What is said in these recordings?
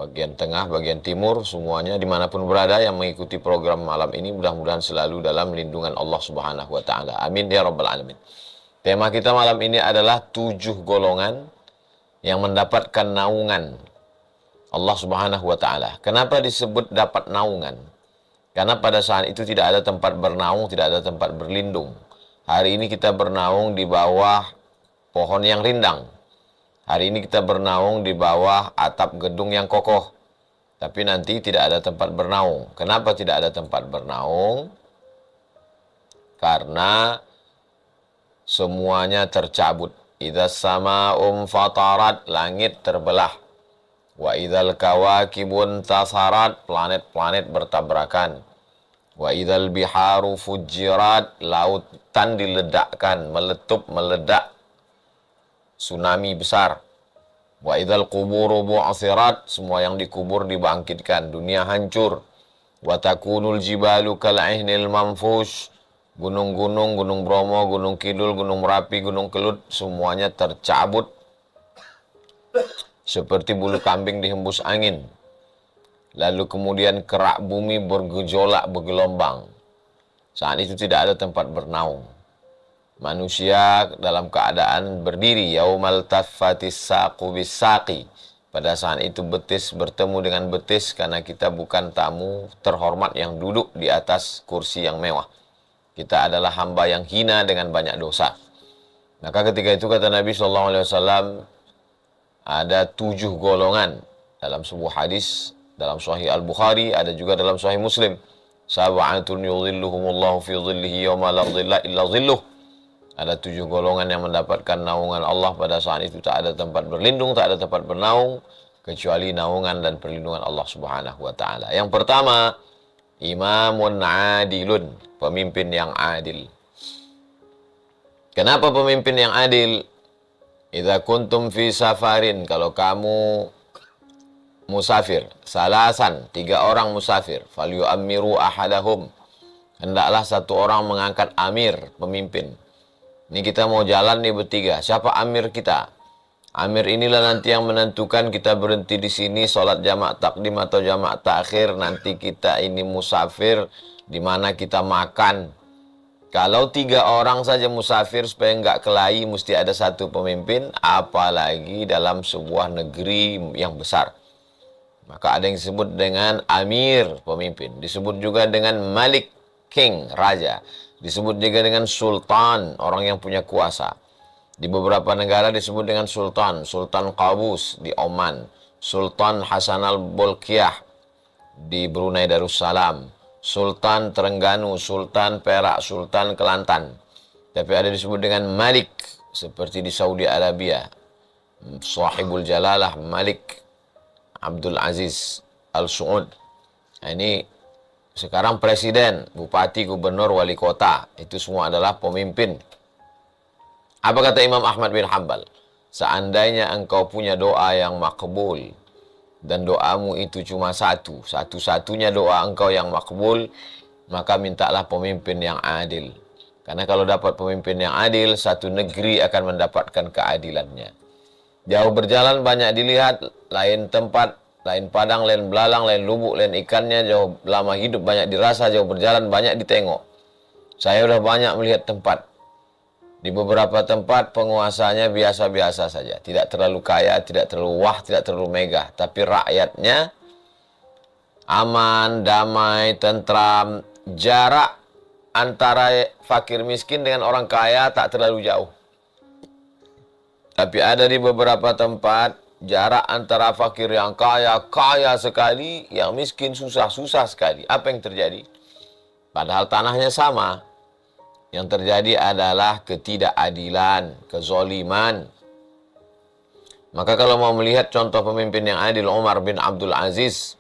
bagian tengah, bagian timur, semuanya dimanapun berada yang mengikuti program malam ini, mudah-mudahan selalu dalam lindungan Allah Subhanahu wa Ta'ala. Amin ya Rabbal 'Alamin. Tema kita malam ini adalah 7 golongan yang mendapatkan naungan Allah Subhanahu wa Ta'ala. Kenapa disebut dapat naungan? Karena pada saat itu tidak ada tempat bernaung, tidak ada tempat berlindung. Hari ini kita bernaung di bawah pohon yang rindang. Hari ini kita bernaung di bawah atap gedung yang kokoh. Tapi nanti tidak ada tempat bernaung. Kenapa tidak ada tempat bernaung? Karena semuanya tercabut. Idza sama'um fatarat, langit terbelah. Wa idzal kawakibun tasarat, planet-planet bertabrakan. Wa idzal biharu fujirat, lautan diledakkan, meletup, meledak. Tsunami besar. Wa idzal quburu bu'athirat, semua yang dikubur dibangkitkan, dunia hancur. Wa takunul jibalu kal'ihnil manfush, gunung-gunung, Gunung Bromo, Gunung Kidul, Gunung Merapi, Gunung Kelut, semuanya tercabut seperti bulu kambing dihembus angin. Lalu kemudian kerak bumi bergejolak, bergelombang. Saat itu tidak ada tempat bernaung. Manusia dalam keadaan berdiri, yaumal taffatis saqu bisaqi. Pada saat itu betis bertemu dengan betis, karena kita bukan tamu terhormat yang duduk di atas kursi yang mewah. Kita adalah hamba yang hina dengan banyak dosa. Maka ketika itu kata Nabi SAW, ada 7 golongan dalam sebuah hadis, dalam Sahih Al-Bukhari, ada juga dalam Sahih Muslim. Sab'atun yudhilluhumullahu fi dhillihi yawma la dhilla illa dhilluh. Ada 7 golongan yang mendapatkan naungan Allah pada saat itu tak ada tempat berlindung, tak ada tempat bernaung, kecuali naungan dan perlindungan Allah Subhanahu wa Ta'ala. Yang pertama, imamun adilun, pemimpin yang adil. Kenapa pemimpin yang adil? Idza kuntum fi safarin, kalau kamu musafir, salasan, 3 orang musafir, falyu'ammiru ahadahum, hendaklah satu orang mengangkat amir, pemimpin. Ini kita mau jalan nih bertiga. Siapa amir kita? Amir inilah nanti yang menentukan kita berhenti di sini, sholat jamak takdim atau jamak takhir. Nanti kita ini musafir, di mana kita makan. Kalau 3 orang saja musafir supaya nggak kelahi, mesti ada satu pemimpin. Apalagi dalam sebuah negeri yang besar. Maka ada yang disebut dengan amir, pemimpin. Disebut juga dengan malik, king, raja. Disebut juga dengan sultan, orang yang punya kuasa. Di beberapa negara disebut dengan sultan. Sultan Qabus di Oman, Sultan Hasan al-Bolkiah di Brunei Darussalam, Sultan Terengganu, Sultan Perak, Sultan Kelantan. Tapi ada disebut dengan Malik, seperti di Saudi Arabia, Sahibul Jalalah Malik Abdul Aziz Al-Saud. Nah, ini sekarang presiden, bupati, gubernur, wali kota, itu semua adalah pemimpin. Apa kata Imam Ahmad bin Hanbal? Seandainya engkau punya doa yang makbul, dan doamu itu cuma satu-satunya doa engkau yang makbul, maka mintalah pemimpin yang adil. Karena kalau dapat pemimpin yang adil, satu negeri akan mendapatkan keadilannya. Jauh berjalan banyak dilihat, lain tempat, lain padang, lain belalang, lain lubuk, lain ikannya. Jauh lama hidup banyak dirasa, jauh berjalan banyak ditengok. Saya sudah banyak melihat tempat. Di beberapa tempat penguasanya biasa-biasa saja. Tidak terlalu kaya, tidak terlalu wah, tidak terlalu megah. Tapi rakyatnya aman, damai, tentram. Jarak antara fakir miskin dengan orang kaya tak terlalu jauh. Tapi ada di beberapa tempat jarak antara fakir yang kaya, kaya sekali, yang miskin susah, susah sekali. Apa yang terjadi? Padahal tanahnya sama. Yang terjadi adalah ketidakadilan, kezoliman. Maka kalau mau melihat contoh pemimpin yang adil, Umar bin Abdul Aziz.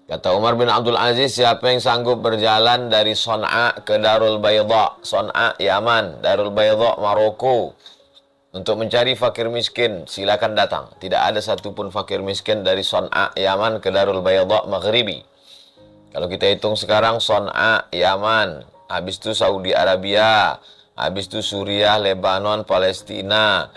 Kata Umar bin Abdul Aziz, siapa yang sanggup berjalan dari Son'a ke Darul Bayda, Son'a Yaman, Darul Bayda Maroko, untuk mencari fakir miskin, silakan datang. Tidak ada satupun fakir miskin dari Son'a Yaman ke Darul Bayda Maghribi. Kalau kita hitung sekarang, Son'a Yaman, habis itu Saudi Arabia, habis itu Suriah, Lebanon, Palestina,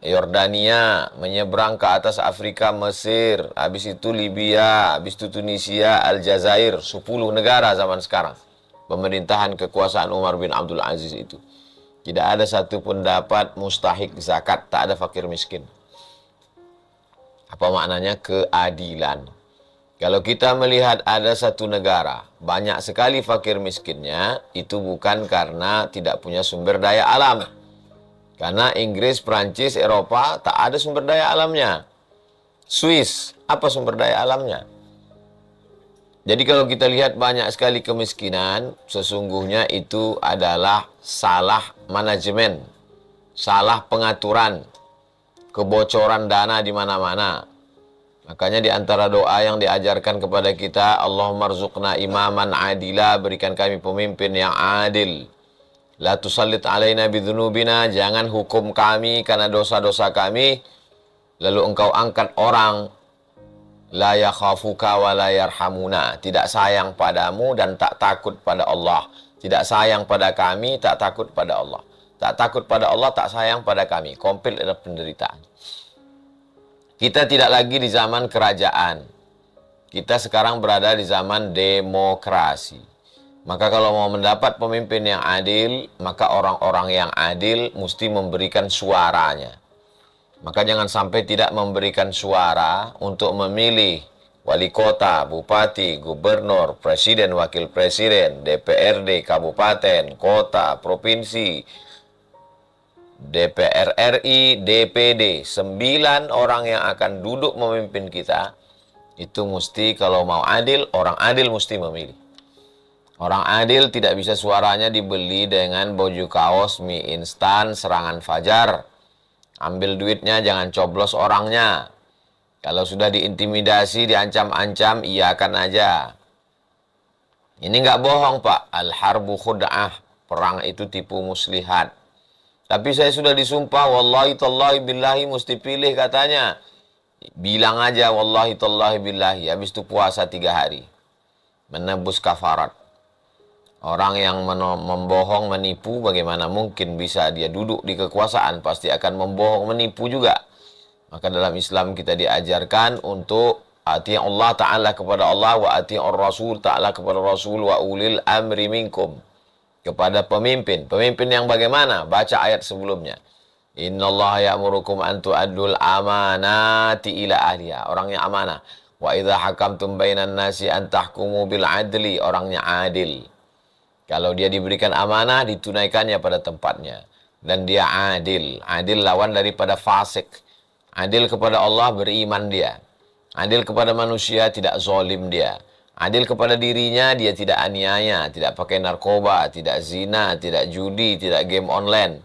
Yordania, menyeberang ke atas Afrika, Mesir, habis itu Libya, habis itu Tunisia, Aljazair, 10 negara zaman sekarang. Pemerintahan kekuasaan Umar bin Abdul Aziz itu. Tidak ada satu pun dapat mustahik zakat, tak ada fakir miskin. Apa maknanya? Keadilan. Kalau kita melihat ada satu negara, banyak sekali fakir miskinnya, itu bukan karena tidak punya sumber daya alam. Karena Inggris, Prancis, Eropa tak ada sumber daya alamnya. Swiss, apa sumber daya alamnya? Jadi kalau kita lihat banyak sekali kemiskinan, sesungguhnya itu adalah salah manajemen, salah pengaturan, kebocoran dana di mana-mana. Makanya di antara doa yang diajarkan kepada kita, Allahumma rzuqna imaman adila, berikan kami pemimpin yang adil. La tusallit alaina bidzunubina, jangan hukum kami karena dosa-dosa kami, lalu engkau angkat orang la yakhafuka wa la yarhamuna, tidak sayang padamu dan tak takut pada Allah. Tidak sayang pada kami, tak takut pada Allah. Tak takut pada Allah, tak sayang pada kami. Komplit ada penderitaan. Kita tidak lagi di zaman kerajaan. Kita sekarang berada di zaman demokrasi. Maka kalau mau mendapat pemimpin yang adil, maka orang-orang yang adil mesti memberikan suaranya. Maka jangan sampai tidak memberikan suara untuk memilih wali kota, bupati, gubernur, presiden, wakil presiden, DPRD, kabupaten, kota, provinsi, DPR RI, DPD, 9 orang yang akan duduk memimpin kita, itu mesti kalau mau adil, orang adil mesti memilih. Orang adil tidak bisa suaranya dibeli dengan baju kaos, mie instan, serangan fajar. Ambil duitnya, jangan coblos orangnya. Kalau sudah diintimidasi, diancam-ancam, iyakan aja. Ini nggak bohong, Pak. Al-harbu khud'ah. Perang itu tipu muslihat. Tapi saya sudah disumpah, wallahi tallahi billahi, mesti pilih katanya. Bilang aja, wallahi tallahi billahi. Habis itu puasa 3 hari. Menebus kafarat. Orang yang membohong, menipu, bagaimana mungkin bisa dia duduk di kekuasaan? Pasti akan membohong, menipu juga. Maka dalam Islam kita diajarkan untuk ati Allah Ta'ala kepada Allah, wa ati Rasul Ta'ala kepada Rasul, wa ulil amri minkum. Kepada pemimpin. Pemimpin yang bagaimana? Baca ayat sebelumnya. Innallaha ya'murukum an tu'addul amanati ila ahliha. Orangnya amanah. Wa idza hakamtum bainan nasi an tahkumu bil adli. Orangnya adil. Kalau dia diberikan amanah, ditunaikannya pada tempatnya. Dan dia adil. Adil lawan daripada fasik. Adil kepada Allah, beriman dia. Adil kepada manusia, tidak zalim dia. Adil kepada dirinya, dia tidak aniaya, tidak pakai narkoba, tidak zina, tidak judi, tidak game online.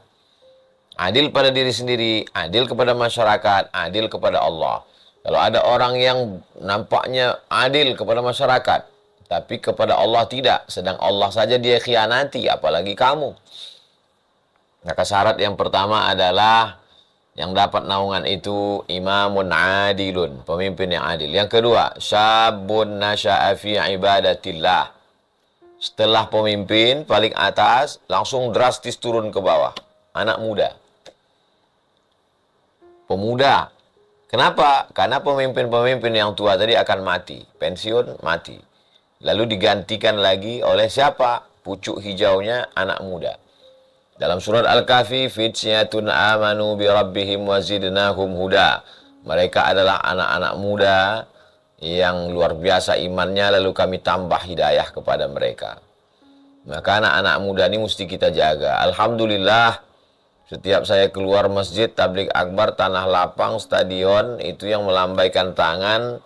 Adil pada diri sendiri, adil kepada masyarakat, adil kepada Allah. Kalau ada orang yang nampaknya adil kepada masyarakat, tapi kepada Allah tidak, sedang Allah saja dia khianati, apalagi kamu. Maka syarat yang pertama adalah yang dapat naungan itu imamun adilun, pemimpin yang adil. Yang kedua, syabun nasya'a fi ibadatillah. Setelah pemimpin paling atas, langsung drastis turun ke bawah. Anak muda. Pemuda. Kenapa? Karena pemimpin-pemimpin yang tua tadi akan mati. Pensiun, mati. Lalu digantikan lagi oleh siapa? Pucuk hijaunya anak muda. Dalam surat Al-Kahfi, fityatun amanu bi rabbihim wa zidnahum huda. Mereka adalah anak-anak muda yang luar biasa imannya, lalu kami tambah hidayah kepada mereka. Maka anak-anak muda ini mesti kita jaga. Alhamdulillah, setiap saya keluar masjid, tabligh akbar, tanah lapang, stadion, itu yang melambaikan tangan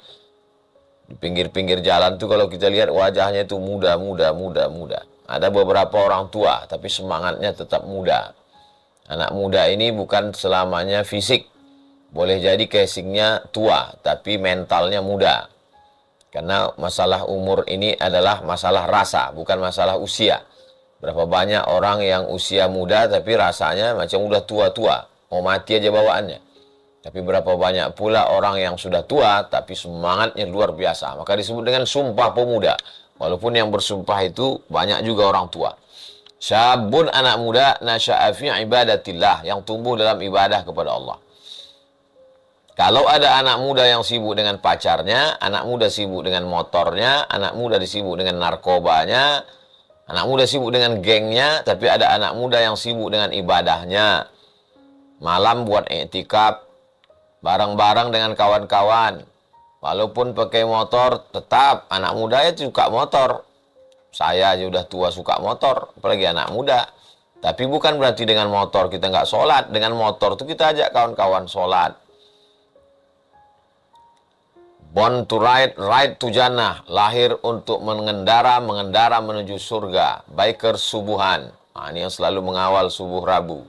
di pinggir-pinggir jalan tuh kalau kita lihat wajahnya itu muda. Ada beberapa orang tua, tapi semangatnya tetap muda. Anak muda ini bukan selamanya fisik. Boleh jadi casingnya tua, tapi mentalnya muda. Karena masalah umur ini adalah masalah rasa, bukan masalah usia. Berapa banyak orang yang usia muda, tapi rasanya macam udah tua-tua. Mau mati aja bawaannya. Tapi berapa banyak pula orang yang sudah tua, tapi semangatnya luar biasa. Maka disebut dengan sumpah pemuda. Walaupun yang bersumpah itu banyak juga orang tua. Syabun, anak muda, nasya'a fi ibadatillah, yang tumbuh dalam ibadah kepada Allah. Kalau ada anak muda yang sibuk dengan pacarnya, anak muda sibuk dengan motornya, anak muda sibuk dengan narkobanya, anak muda sibuk dengan gengnya, tapi ada anak muda yang sibuk dengan ibadahnya. Malam buat iktikaf, bareng-bareng dengan kawan-kawan. Walaupun pakai motor, tetap anak muda ya suka motor. Saya aja udah tua suka motor, apalagi anak muda. Tapi bukan berarti dengan motor kita nggak sholat. Dengan motor tuh kita ajak kawan-kawan sholat. Born to ride, ride to jannah. Lahir untuk mengendara menuju surga. Biker subuhan. Nah, ini yang selalu mengawal subuh Rabu.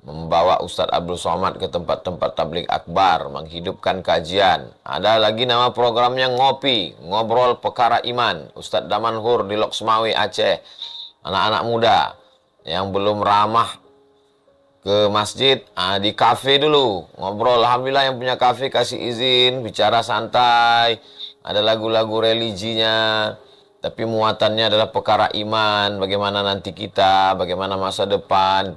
Membawa Ustadz Abdul Somad ke tempat-tempat tablik akbar. Menghidupkan kajian. Ada lagi nama programnya Ngopi. Ngobrol Perkara Iman. Ustadz Damanhur di Loksmawi, Aceh. Anak-anak muda yang belum ramah ke masjid, di kafe dulu ngobrol. Alhamdulillah yang punya kafe kasih izin bicara santai, ada lagu-lagu religinya, tapi muatannya adalah perkara iman, bagaimana nanti kita, bagaimana masa depan.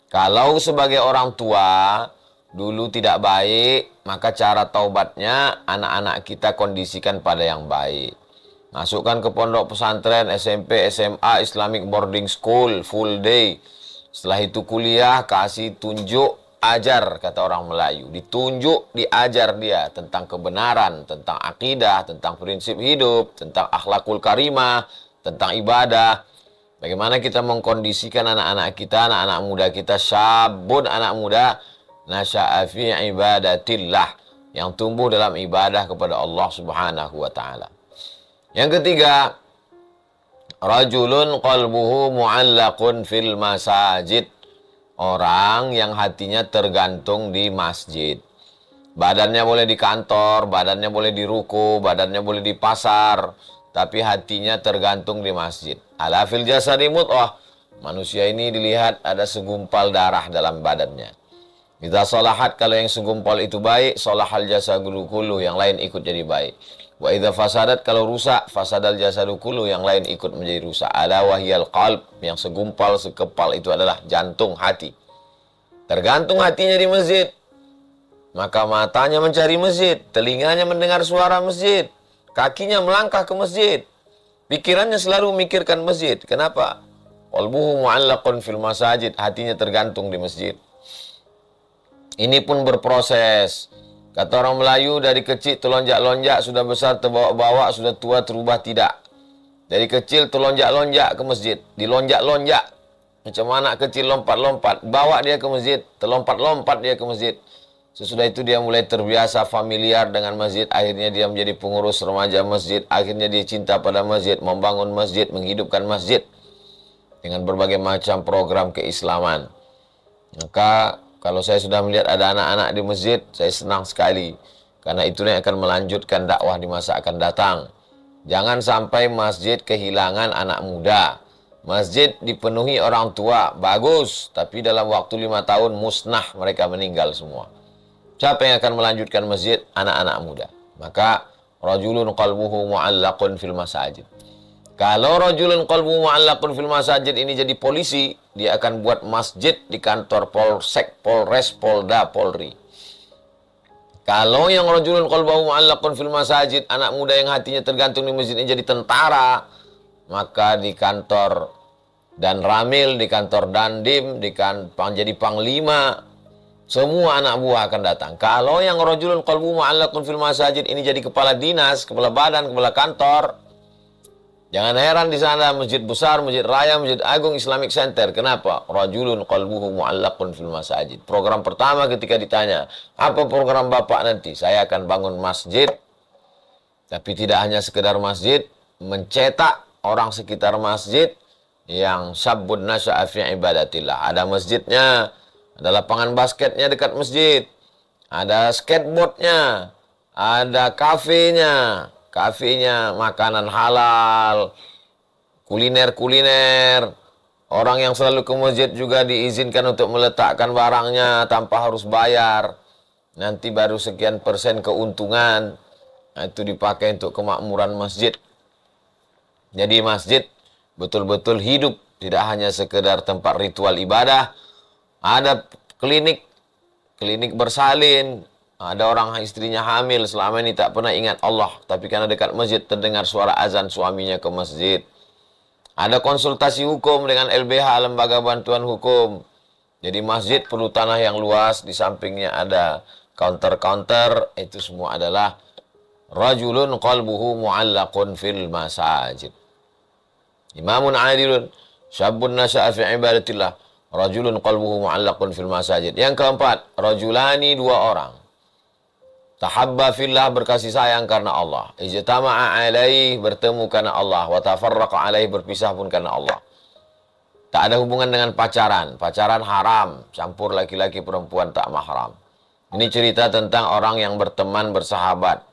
Kalau sebagai orang tua dulu tidak baik, maka cara taubatnya anak-anak kita kondisikan pada yang baik. Masukkan ke pondok pesantren, SMP, SMA, Islamic boarding school, full day. Setelah itu kuliah, kasih tunjuk, ajar, kata orang Melayu. Ditunjuk, diajar dia tentang kebenaran, tentang akidah, tentang prinsip hidup, tentang akhlakul karimah, tentang ibadah. Bagaimana kita mengkondisikan anak-anak kita, anak-anak muda kita, syabun anak muda, nasya'a fi ibadatillah, yang tumbuh dalam ibadah kepada Allah Subhanahu wa Ta'ala. Yang ketiga, rajulun qalbuhu mu'allaqun fil masajid. Orang yang hatinya tergantung di masjid. Badannya boleh di kantor, badannya boleh di ruko, badannya boleh di pasar, tapi hatinya tergantung di masjid. Ala fil jasadi mudghah. Manusia ini dilihat ada segumpal darah dalam badannya. Idza salahat, kalau yang segumpal itu baik, salahal jasadu kullu, yang lain ikut jadi baik. Wa idza fasadat, kalau rusak, fasadal jasadu kullu, yang lain ikut menjadi rusak. Ala wahyal qalb, yang segumpal sekepal itu adalah jantung hati. Tergantung hatinya di masjid, maka matanya mencari masjid, telinganya mendengar suara masjid, kakinya melangkah ke masjid, pikirannya selalu memikirkan masjid. Kenapa? Qalbuhu mu'allaqun fil masajid, hatinya tergantung di masjid. Ini pun berproses. Kata orang Melayu, dari kecil terlonjak-lonjak, sudah besar terbawa-bawa, sudah tua terubah tidak. Dari kecil terlonjak-lonjak ke masjid, dilonjak-lonjak. Macam anak kecil lompat-lompat, bawa dia ke masjid, terlompat-lompat dia ke masjid. Sesudah itu dia mulai terbiasa familiar dengan masjid, akhirnya dia menjadi pengurus remaja masjid, akhirnya dia cinta pada masjid, membangun masjid, menghidupkan masjid dengan berbagai macam program keislaman. Maka kalau saya sudah melihat ada anak-anak di masjid, saya senang sekali. Karena itulah yang akan melanjutkan dakwah di masa akan datang. Jangan sampai masjid kehilangan anak muda. Masjid dipenuhi orang tua, bagus. Tapi dalam waktu 5 tahun musnah, mereka meninggal semua. Siapa yang akan melanjutkan masjid? Anak-anak muda. Maka rajulun qalbuhu mu'allaqun fil masajid. Kalau rajulun qalbuhu mu'allaqun fil masajid ini jadi polisi, dia akan buat masjid di kantor Polsek, Polres, Polda, Polri. Kalau yang rajulun qalbuhu mu'allaqun fil masajid, anak muda yang hatinya tergantung di masjid ini jadi tentara, maka di kantor dan Ramil, di kantor Dandim, jadi panglima, semua anak buah akan datang. Kalau yang rajulun qalbuhu mu'allaqun fil masajid ini jadi kepala dinas, kepala badan, kepala kantor, jangan heran di sana masjid besar, masjid raya, masjid agung, Islamic Center. Kenapa? Rajulun qalbuhu mu'allaqun fil masajid. Program pertama ketika ditanya, apa program Bapak nanti? Saya akan bangun masjid. Tapi tidak hanya sekedar masjid, mencetak orang sekitar masjid yang sabbun nasya'a fi ibadatillah. Ada masjidnya, ada lapangan basketnya dekat masjid, ada skateboardnya, ada kafenya, makanan halal, kuliner. Orang yang selalu ke masjid juga diizinkan untuk meletakkan barangnya tanpa harus bayar. Nanti baru sekian persen keuntungan. Nah, itu dipakai untuk kemakmuran masjid. Jadi masjid betul-betul hidup, tidak hanya sekedar tempat ritual ibadah. Ada klinik bersalin, Ada orang istrinya hamil, selama ini tak pernah ingat Allah, tapi karena dekat masjid terdengar suara azan suaminya ke masjid. Ada konsultasi hukum dengan LBH, Lembaga Bantuan Hukum. Jadi masjid perlu tanah yang luas, di sampingnya ada counter-counter, itu semua adalah rajulun qalbuhu mu'allaqun fil masajid. Imamun adilun, syabun nasya'a fi ibadatillah, rajulun qalbuhu mu'allaqun fil masajid. Yang keempat, rajulani, dua orang. Tahabba fillah, berkasih sayang karena Allah. Ijtama'a alaih, bertemu karena Allah. Wa tafarraqa alaih, berpisah pun karena Allah. Tak ada hubungan dengan pacaran. Pacaran haram, campur laki-laki perempuan tak mahram. Ini cerita tentang orang yang berteman, bersahabat.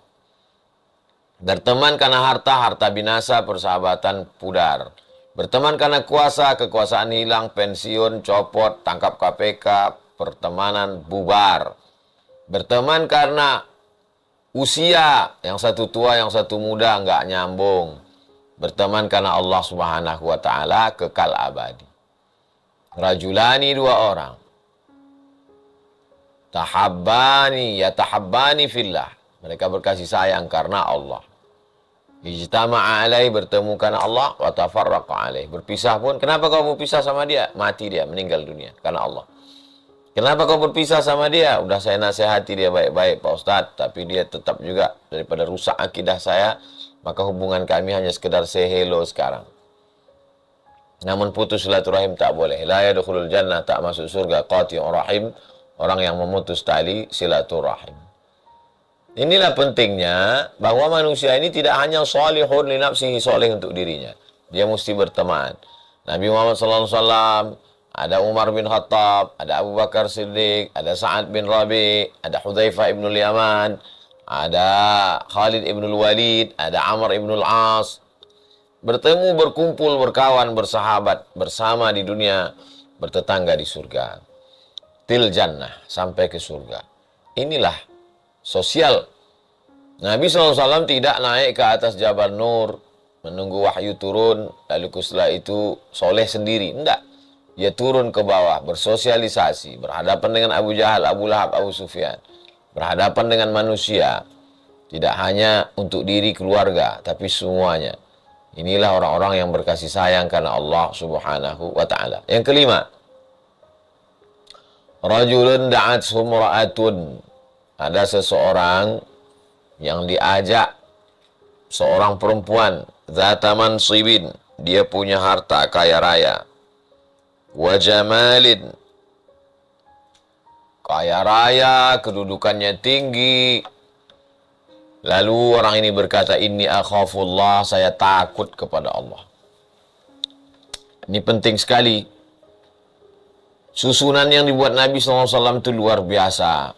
Berteman karena harta, harta binasa, persahabatan pudar. Berteman karena kuasa, kekuasaan hilang, pensiun, copot, tangkap KPK, pertemanan bubar. Berteman karena usia, yang satu tua, yang satu muda, nggak nyambung. Berteman karena Allah Subhanahu wa Ta'ala, kekal abadi. Rajulani, dua orang. Tahabbani, ya tahabbani fillah. Mereka berkasih sayang karena Allah. Ijtama'a alaih, bertemu karena Allah. Wa tafarraqa alaih, berpisah pun. Kenapa kau berpisah sama dia? Mati dia, meninggal dunia karena Allah. Kenapa kau berpisah sama dia? Udah saya nasihati dia baik-baik, Pak Ustadz. Tapi dia tetap juga, daripada rusak akidah saya, maka hubungan kami hanya sekedar say hello sekarang. Namun putus silaturahim tak boleh. La yadkhulul jannah, tak masuk surga. Qati'ur rahim, orang yang memutus tali silaturahim. Inilah pentingnya bahwa manusia ini tidak hanya salihun li nafsihi, soleh untuk dirinya. Dia mesti berteman. Nabi Muhammad SAW, ada Umar bin Khattab, ada Abu Bakar Siddiq, ada Sa'ad bin Rabi, ada Hudzaifah ibn Yaman, ada Khalid ibn Walid, ada Amr ibn As. Bertemu, berkumpul, berkawan, bersahabat, bersama di dunia, bertetangga di surga. Til jannah, sampai ke surga. Inilah sosial. Nabi SAW tidak naik ke atas Jabal Nur, menunggu wahyu turun, lalu setelah itu soleh sendiri. Tidak. Dia turun ke bawah, bersosialisasi, berhadapan dengan Abu Jahal, Abu Lahab, Abu Sufyan. Berhadapan dengan manusia. Tidak hanya untuk diri keluarga, tapi semuanya. Inilah orang-orang yang berkasih sayang karena Allah Subhanahu wa Ta'ala. Yang kelima, rajulun da'athum ra'atun. Ada seseorang yang diajak seorang perempuan, zata mansibin, dia punya harta kaya raya. Wa jamalin, kaya raya, kedudukannya tinggi. Lalu orang ini berkata, inni akhafullah, saya takut kepada Allah. Ini penting sekali. Susunan yang dibuat Nabi SAW itu luar biasa.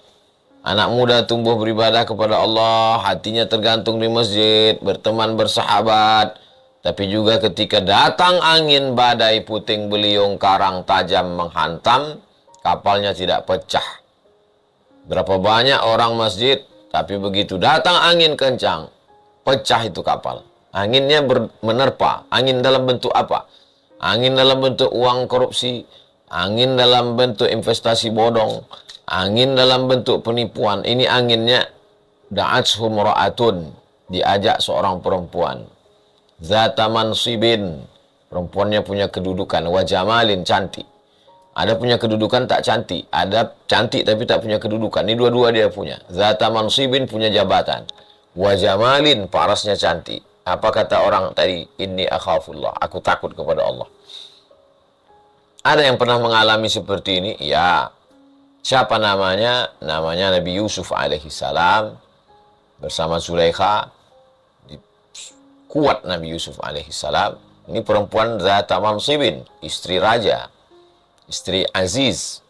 Anak muda tumbuh beribadah kepada Allah, hatinya tergantung di masjid, berteman, bersahabat. Tapi juga ketika datang angin, badai, puting beliung, karang tajam menghantam, kapalnya tidak pecah. Berapa banyak orang masjid, tapi begitu datang angin kencang, pecah itu kapal. Anginnya menerpa. Angin dalam bentuk apa? Angin dalam bentuk uang korupsi, angin dalam bentuk investasi bodong, angin dalam bentuk penipuan. Ini anginnya da'atshum ra'atun, diajak seorang perempuan. Zata mansibin, perempuannya punya kedudukan. Wa jamalin, cantik. Ada punya kedudukan tak cantik, ada cantik tapi tak punya kedudukan. Ini dua-dua dia punya. Zata mansibin, punya jabatan. Wa jamalin, parasnya cantik. Apa kata orang tadi? Inni akhafullah, aku takut kepada Allah. Ada yang pernah mengalami seperti ini? Ya. Siapa namanya? Namanya Nabi Yusuf alaihissalam bersama Zulaikha. Kuat Nabi Yusuf alaihissalam. Ini perempuan zata mansibin, istri raja, istri aziz,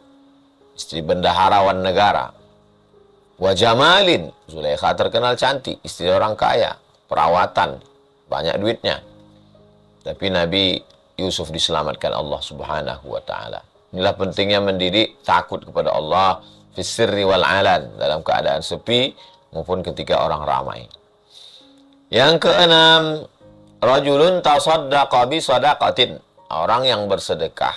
istri bendaharawan negara. Wa jamalin, Zulaikha terkenal cantik, istri orang kaya, perawatan, banyak duitnya. Tapi Nabi Yusuf diselamatkan Allah Subhanahu wa Ta'ala. Inilah pentingnya mendidik takut kepada Allah fis sirri wal alan, dalam keadaan sepi maupun ketika orang ramai. Yang keenam, rajulun tasaddaqa bi sadaqatin, orang yang bersedekah.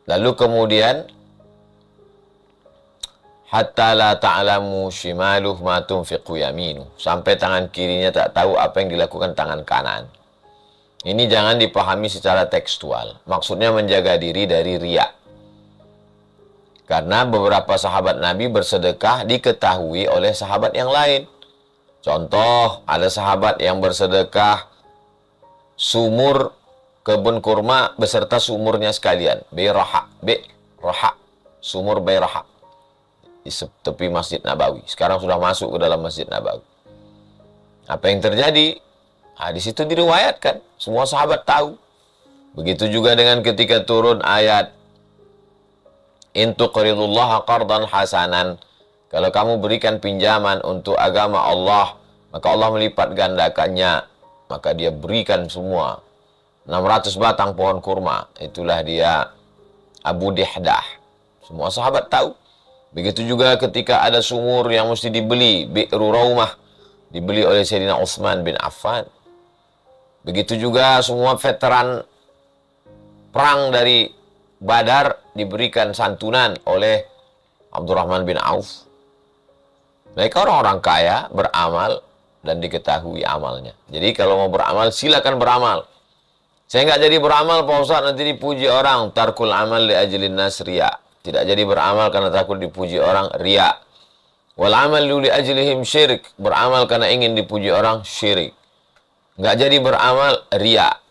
Lalu kemudian hatta la ta'lamu shimaluh ma tunfiqu yaminu, sampai tangan kirinya tak tahu apa yang dilakukan tangan kanan. Ini jangan dipahami secara tekstual. Maksudnya menjaga diri dari riya. Karena beberapa sahabat Nabi bersedekah diketahui oleh sahabat yang lain. Contoh, ada sahabat yang bersedekah sumur kebun kurma beserta sumurnya sekalian. Biraha, sumur Biraha di tepi Masjid Nabawi. Sekarang sudah masuk ke dalam Masjid Nabawi. Apa yang terjadi? Nah, di situ diriwayatkan, semua sahabat tahu. Begitu juga dengan ketika turun ayat in tuqridullaha qardan hasanan, kalau kamu berikan pinjaman untuk agama Allah, maka Allah melipat gandakannya. Maka dia berikan semua 600 batang pohon kurma. Itulah dia Abu Dihdah. Semua sahabat tahu. Begitu juga ketika ada sumur yang mesti dibeli, Bi'ru Raumah, dibeli oleh Sayyidina Utsman bin Affan. Begitu juga semua veteran perang dari Badar diberikan santunan oleh Abdurrahman bin Auf. Mereka orang-orang kaya, beramal, dan diketahui amalnya. Jadi kalau mau beramal, silakan beramal. Saya nggak jadi beramal, Pak Ustaz, nanti dipuji orang. Tarkul amal li ajlin nas riya. Tidak jadi beramal karena takut dipuji orang, riya. Wal amal li ajlihim syirik. Beramal karena ingin dipuji orang, syirik. Nggak jadi beramal, riya.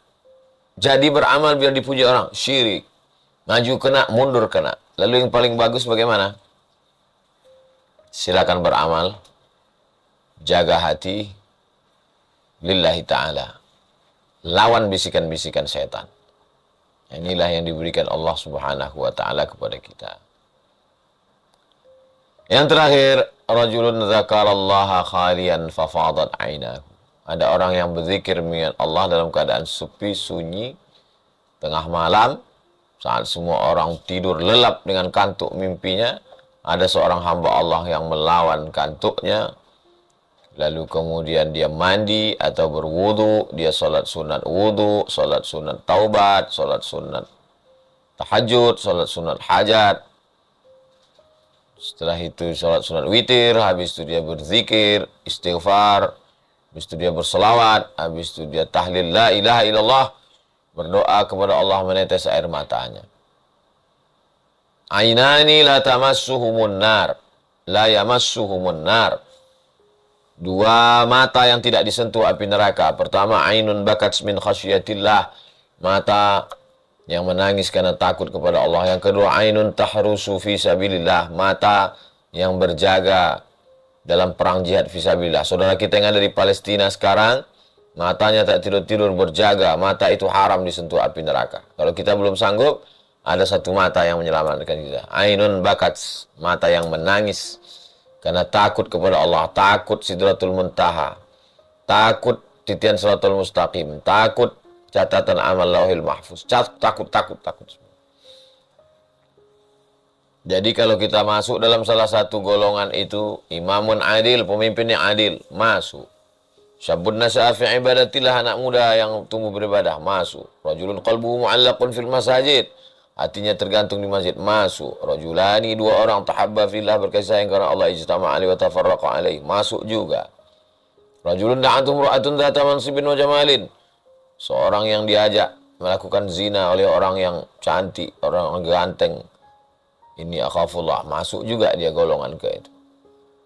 Jadi beramal biar dipuji orang, syirik. Maju kena, mundur kena. Lalu yang paling bagus bagaimana? Silakan beramal. Jaga hati. Lillahi ta'ala. Lawan bisikan-bisikan setan. Inilah yang diberikan Allah Subhanahu wa ta'ala kepada kita. Yang terakhir, rajulun dzakarallaha khalian fafadat ainahu. Ada orang yang berzikir mengingat Allah dalam keadaan sepi, sunyi, tengah malam, saat semua orang tidur lelap dengan kantuk mimpinya, ada seorang hamba Allah yang melawan kantuknya, lalu kemudian dia mandi atau berwudu, dia sholat sunat wudu, sholat sunat taubat, sholat sunat tahajud, sholat sunat hajat. Setelah itu sholat sunat witir, habis itu dia berzikir, istighfar, habis itu dia berselawat, habis itu dia tahlil la ilaha illallah, berdoa kepada Allah, menetes air matanya. Ainani la tamassuhumun nar, la yamassuhumun nar. Dua mata yang tidak disentuh api neraka. Pertama, ainun bakat min khasyiatillah, mata yang menangis karena takut kepada Allah. Yang kedua, ainun tahrusu fi sabilillah, mata yang berjaga dalam perang jihad fi sabilillah. Saudara kita yang ada di Palestina sekarang, matanya tak tidur-tidur berjaga, mata itu haram disentuh api neraka. Kalau kita belum sanggup, ada satu mata yang menyelamatkan kita. Ainun bakat, mata yang menangis karena takut kepada Allah, takut Sidratul Muntaha, takut titian Siratul Mustaqim, takut catatan amal Lauhil Mahfuz, takut. Jadi kalau kita masuk dalam salah satu golongan itu, imamun adil, pemimpin yang adil, masuk. Syabun nasya'a fi ibadatillah, anak muda yang tumbuh beribadah, masuk. Rajulun qalbuhu mu'allaqun fil masajid, hatinya tergantung di masjid, masuk. Rajulani, dua orang, tahabba fillah, berkasih sayang karena Allah, ijtama' alaihi wa tafarraqa alaihi, masuk juga. Rajulun da'atum ra'atun dhata mansibin wa jamalin, seorang yang diajak melakukan zina oleh orang yang cantik, orang ganteng, ini akhafullah, masuk juga dia golongan ke itu.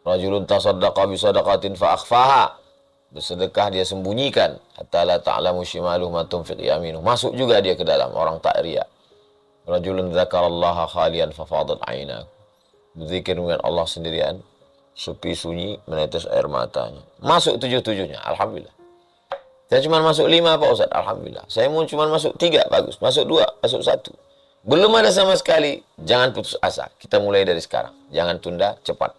Rajulun tasaddaqa bi sadaqatin fa akhfaha, bersedekah dia sembunyikan, hatta la ta'lamu shimaluhu ma tunfiq yaminuh, masuk juga dia ke dalam orang tak riya. Rajulun dzakarallaha khalian fafadat ainahu, berzikir dengan Allah sendirian, sepi sunyi, menetes air matanya, masuk tujuh-tujuhnya, alhamdulillah. Saya cuma masuk 5 Pak Ustaz, alhamdulillah. Saya mau cuma masuk 3, bagus. Masuk 2, masuk 1. Belum ada sama sekali, jangan putus asa. Kita mulai dari sekarang, jangan tunda, cepat.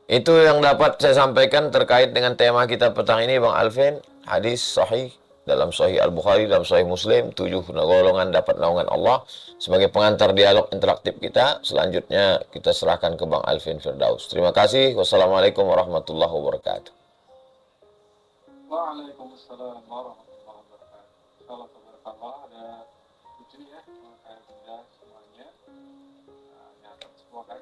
Itu yang dapat saya sampaikan terkait dengan tema kita petang ini, Bang Alvin. Hadis sahih dalam Sahih Al-Bukhari, dalam Sahih Muslim, 7 golongan dapat naungan Allah. Sebagai pengantar dialog interaktif kita, selanjutnya kita serahkan ke Bang Alvin Firdaus. Terima kasih. Wassalamualaikum warahmatullahi wabarakatuh. Waalaikumsalam warahmatullahi wabarakatuh. Insyaallah tabarakallah, ada lucu ya, kayak benda semuanya. Nyata semua kan.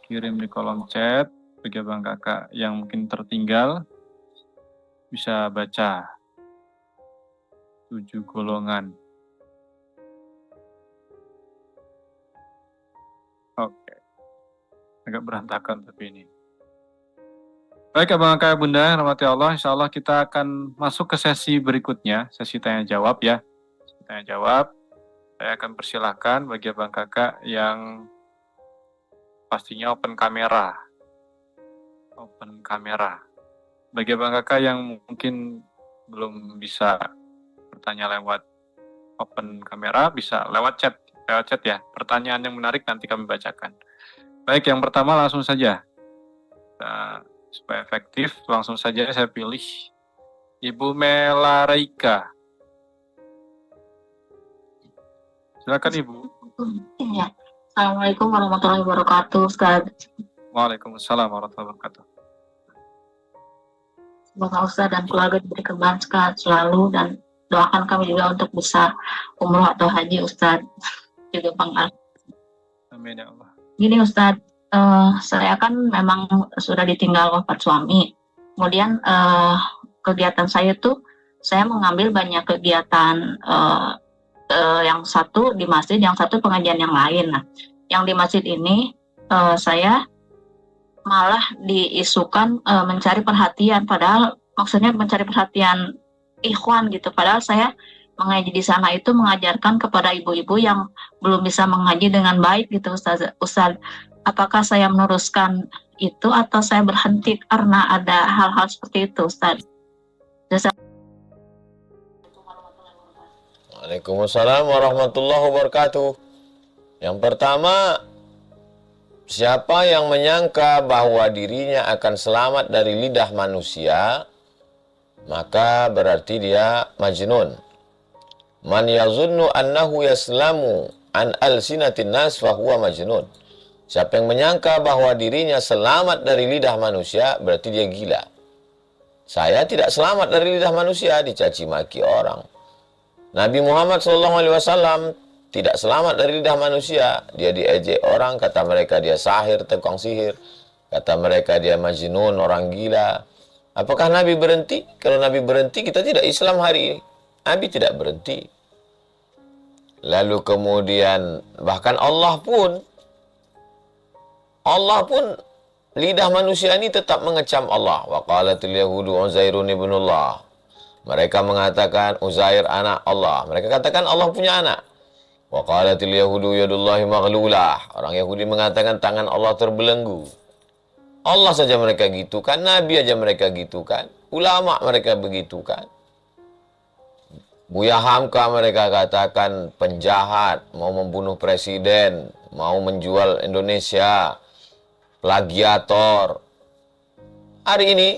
kirim di kolom chat bagi abang kakak yang mungkin tertinggal bisa baca 7 golongan. Oke, agak berantakan tapi ini. Baik abang kakak bunda, rahmati Allah, insya Allah kita akan masuk ke sesi berikutnya, sesi tanya jawab ya. Sesi tanya jawab, saya akan persilahkan bagi abang kakak yang pastinya open kamera. Open kamera. Bagi abang kakak yang mungkin belum bisa bertanya lewat open kamera, bisa lewat chat ya. Pertanyaan yang menarik nanti kami bacakan. Baik, yang pertama langsung saja. Supaya efektif, langsung saja saya pilih Ibu Melaraika. Silakan Ibu. Ya. Assalamualaikum warahmatullahi wabarakatuh, Ustaz. Waalaikumsalam warahmatullahi wabarakatuh. Semoga Ustaz dan keluarga diberi kebahagiaan sehat selalu dan doakan kami juga untuk bisa umroh atau haji Ustaz. Juga Bang. Amin ya Allah. Gini Ustaz, saya kan memang sudah ditinggal wafat suami. Kemudian kegiatan saya tuh, saya mengambil banyak kegiatan, yang satu di masjid, yang satu pengajian yang lain. Nah, yang di masjid ini saya malah diisukan mencari perhatian, padahal maksudnya mencari perhatian ikhwan gitu. Padahal saya mengaji di sana itu mengajarkan kepada ibu-ibu yang belum bisa mengaji dengan baik gitu Ustaz. Apakah saya meneruskan itu atau saya berhenti karena ada hal-hal seperti itu Ustaz? Waalaikumsalam warahmatullahi wabarakatuh. Yang pertama, siapa yang menyangka bahwa dirinya akan selamat dari lidah manusia, maka berarti dia majnun. Man yazunnu annahu yaslamu an alsinatin nas fahuwa majnun. Siapa yang menyangka bahwa dirinya selamat dari lidah manusia, berarti dia gila. Saya tidak selamat dari lidah manusia, dicaci maki orang. Nabi Muhammad SAW tidak selamat dari lidah manusia. Dia diejek orang, kata mereka dia sahir, tukang sihir. Kata mereka dia majnun, orang gila. Apakah Nabi berhenti? Kalau Nabi berhenti, kita tidak Islam hari ini. Nabi tidak berhenti. Lalu kemudian, bahkan Allah pun lidah manusia ini tetap mengecam Allah. Wa qalatil yahudu Uzairun ibnullah. Mereka mengatakan Uzair anak Allah. Mereka katakan Allah punya anak. Wa qalatil yahudu yadullahi maghlulah. Orang Yahudi mengatakan tangan Allah terbelenggu. Allah saja mereka gitukan, Nabi aja mereka gitukan, ulama mereka begitukan. Buya Hamka mereka katakan penjahat, mau membunuh presiden, mau menjual Indonesia, plagiator. Hari ini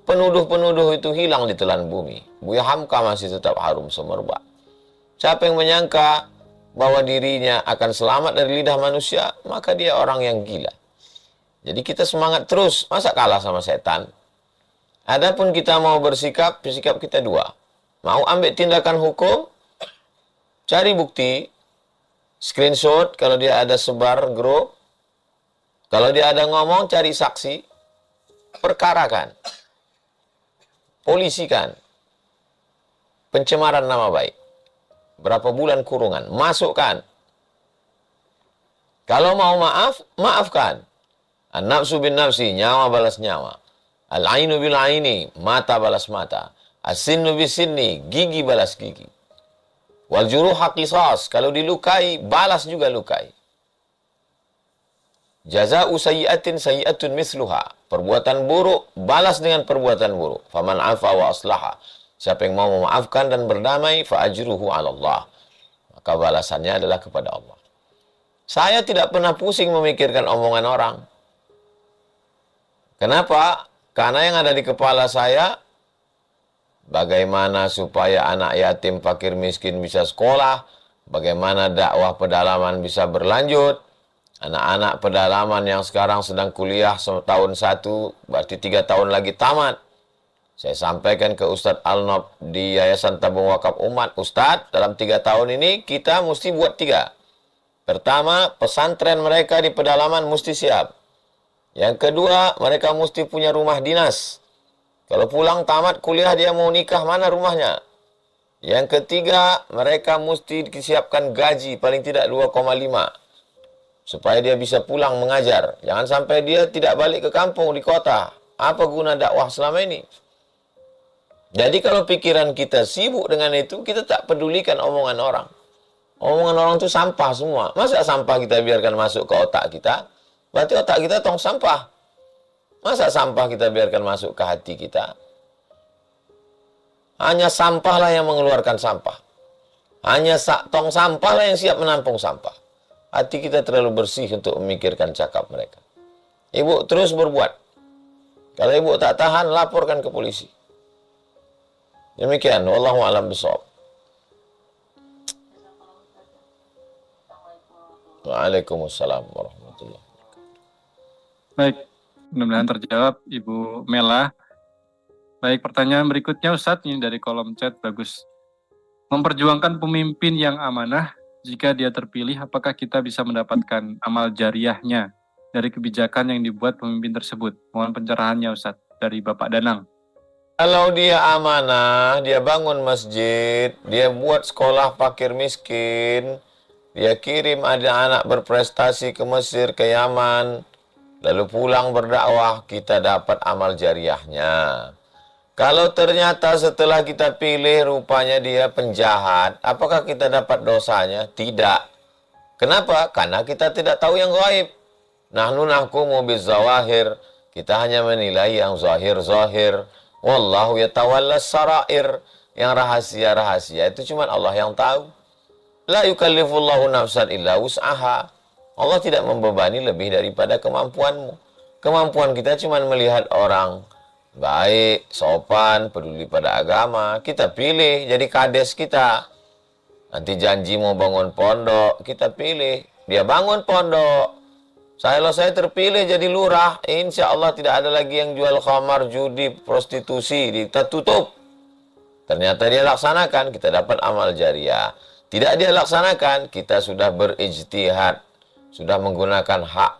penuduh-penuduh itu hilang di telan bumi. Buya Hamka masih tetap harum semerbak. Siapa yang menyangka bahwa dirinya akan selamat dari lidah manusia, maka dia orang yang gila. Jadi kita semangat terus, masa kalah sama setan? Adapun kita mau bersikap, sikap kita dua. Mau ambil tindakan hukum, cari bukti, screenshot kalau dia ada sebar grup, kalau dia ada ngomong, cari saksi, perkarakan, polisikan, pencemaran nama baik. Berapa bulan kurungan, masukkan. Kalau mau maaf, maafkan. An-nafsu bin nafsi, nyawa balas nyawa. Al-ainu bil aini, mata balas mata. As-sinnu bis sinni, gigi balas gigi. Wal juruha qisas, kalau dilukai, balas juga lukai. Jaza'u sayyi'atin sayyi'atun misluha. Perbuatan buruk, balas dengan perbuatan buruk. Faman afa wa aslaha. Siapa yang mau memaafkan dan berdamai, fa ajruhu 'ala Allah. Maka balasannya adalah kepada Allah. Saya tidak pernah pusing memikirkan omongan orang. Kenapa? Karena yang ada di kepala saya, bagaimana supaya anak yatim, fakir, miskin bisa sekolah, bagaimana dakwah pedalaman bisa berlanjut, anak-anak pedalaman yang sekarang sedang kuliah tahun 1, berarti 3 tahun lagi tamat. Saya sampaikan ke Ustadz Al-Nob di Yayasan Tabung Wakaf Umat, Ustadz, dalam 3 tahun ini kita mesti buat 3. Pertama, pesantren mereka di pedalaman mesti siap. Yang kedua, mereka mesti punya rumah dinas. Kalau pulang tamat kuliah dia mau nikah, mana rumahnya? Yang ketiga, mereka mesti disiapkan gaji paling tidak 2,5 supaya dia bisa pulang mengajar. Jangan sampai dia tidak balik ke kampung di kota. Apa guna dakwah selama ini? Jadi kalau pikiran kita sibuk dengan itu, kita tak pedulikan omongan orang. Omongan orang itu sampah semua. Masa sampah kita biarkan masuk ke otak kita? Berarti otak kita tong sampah. Masa sampah kita biarkan masuk ke hati kita? Hanya sampahlah yang mengeluarkan sampah. Hanya tong sampahlah yang siap menampung sampah. Hati kita terlalu bersih untuk memikirkan cakap mereka. Ibu terus berbuat. Kalau ibu tak tahan, laporkan ke polisi. Demikian, wallahu a'lam bishawab. Waalaikumsalam warahmatullahi wabarakatuh. Baik, mudah-mudahan terjawab Ibu Mela. Baik, pertanyaan berikutnya Ustadz, ini dari kolom chat, bagus. Memperjuangkan pemimpin yang amanah, jika dia terpilih, apakah kita bisa mendapatkan amal jariahnya dari kebijakan yang dibuat pemimpin tersebut? Mohon pencerahannya Ustadz, dari Bapak Danang. Kalau dia amanah, dia bangun masjid, dia buat sekolah fakir miskin, dia kirim ada anak berprestasi ke Mesir, ke Yaman, lalu pulang berdakwah, kita dapat amal jariahnya. Kalau ternyata setelah kita pilih rupanya dia penjahat, apakah kita dapat dosanya? Tidak. Kenapa? Karena kita tidak tahu yang gaib. Nahnu nahkumu bizawahir. Kita hanya menilai yang zahir-zahir. Wallahu yatawallas sarair. Yang rahasia-rahasia itu cuma Allah yang tahu. La yukallifullahu nafsan illa wus'aha. Allah tidak membebani lebih daripada kemampuanmu. Kemampuan kita cuma melihat orang baik, sopan, peduli pada agama. Kita pilih jadi kades kita. Nanti janji mau bangun pondok, kita pilih. Dia bangun pondok. Kalau saya terpilih jadi lurah, insya Allah tidak ada lagi yang jual khamar, judi, prostitusi. Kita tutup. Ternyata dia laksanakan, kita dapat amal jariah. Tidak dia laksanakan, kita sudah berijtihad. Sudah menggunakan hak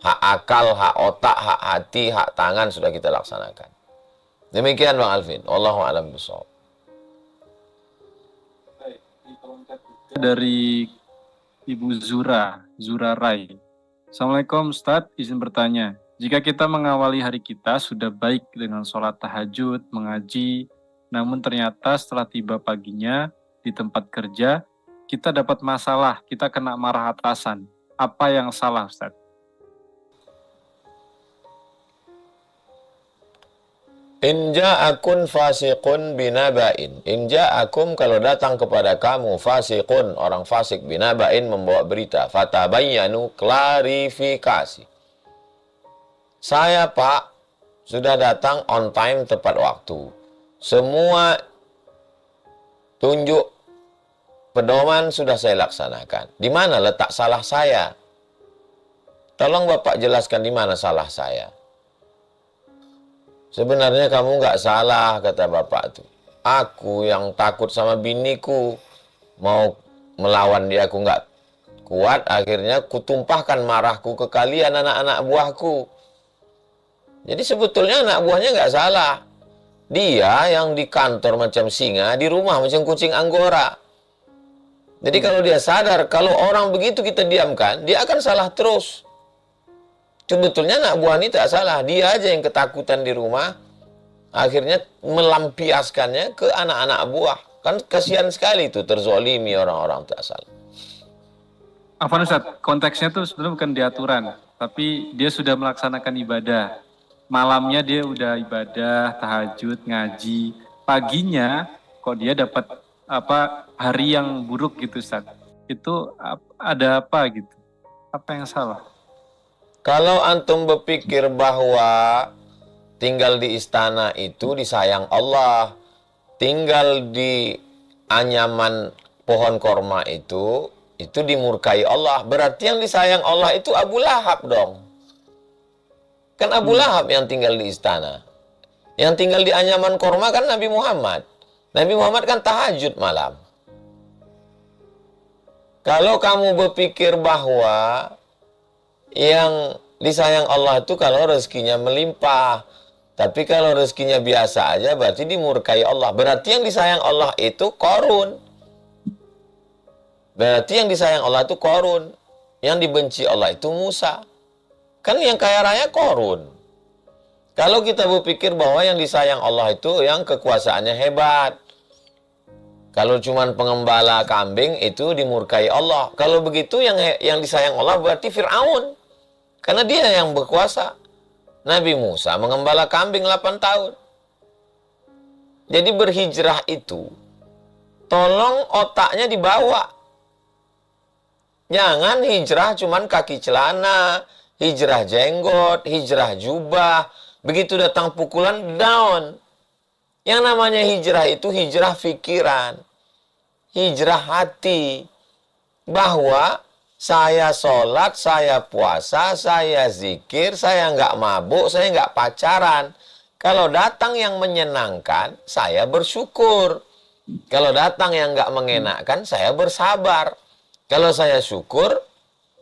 akal, hak otak, hak hati, hak tangan sudah kita laksanakan. Demikian Bang Alvin. Wallahu a'lam bishawab. Dari Ibu Zura Rai. Assalamualaikum Ustadz, izin bertanya. Jika kita mengawali hari kita sudah baik dengan sholat tahajud, mengaji, namun ternyata setelah tiba paginya di tempat kerja, kita dapat masalah, kita kena marah atasan. Apa yang salah Ustadz? In ja'akun fasiqun binaba'in. In ja'akum kalau datang kepada kamu fasiqun, orang fasik binaba'in membawa berita. Fatabayyanu, klarifikasi. Saya Pak, sudah datang on time tepat waktu. Semua tunjuk pedoman sudah saya laksanakan. Di mana letak salah saya? Tolong Bapak jelaskan di mana salah saya. Sebenarnya kamu nggak salah, kata bapak itu. Aku yang takut sama biniku, mau melawan dia aku nggak kuat, akhirnya kutumpahkan marahku ke kalian anak-anak buahku. Jadi sebetulnya anak buahnya nggak salah. Dia yang di kantor macam singa, di rumah macam kucing anggora. Jadi kalau dia sadar, kalau orang begitu kita diamkan, dia akan salah terus. Sebetulnya anak buah ini tak salah, dia aja yang ketakutan di rumah, akhirnya melampiaskannya ke anak-anak buah. Kan kasihan sekali itu, terzolimi orang-orang tak salah. Afwan Ustaz, konteksnya tuh sebenarnya bukan di aturan, tapi dia sudah melaksanakan ibadah. Malamnya dia udah ibadah, tahajud, ngaji. Paginya kok dia dapat hari yang buruk gitu Ustaz. Itu ada apa gitu? Apa yang salah? Kalau antum berpikir bahwa tinggal di istana itu disayang Allah, tinggal di anyaman pohon korma itu dimurkai Allah, berarti yang disayang Allah itu Abu Lahab dong. Kan Abu Lahab yang tinggal di istana. Yang tinggal di anyaman korma kan Nabi Muhammad. Nabi Muhammad kan tahajud malam. Kalau kamu berpikir bahwa yang Disayang Allah itu kalau rezekinya melimpah. Tapi kalau rezekinya biasa aja berarti dimurkai Allah. Berarti yang disayang Allah itu Qarun. Berarti yang disayang Allah itu Qarun. Yang dibenci Allah itu Musa. Kan yang kaya raya Qarun. Kalau kita berpikir bahwa yang disayang Allah itu yang kekuasaannya hebat. Kalau cuman pengembala kambing itu dimurkai Allah. Kalau begitu yang disayang Allah berarti Fir'aun. Karena dia yang berkuasa. Nabi Musa mengembala kambing 8 tahun. Jadi berhijrah itu, tolong otaknya dibawa. Jangan hijrah cuman kaki celana, hijrah jenggot, hijrah jubah. Begitu datang pukulan, down. Yang namanya hijrah itu hijrah pikiran, hijrah hati. Bahwa saya sholat, saya puasa, saya zikir, saya nggak mabuk, saya nggak pacaran. Kalau datang yang menyenangkan, saya bersyukur. Kalau datang yang nggak mengenakkan, saya bersabar. Kalau saya syukur,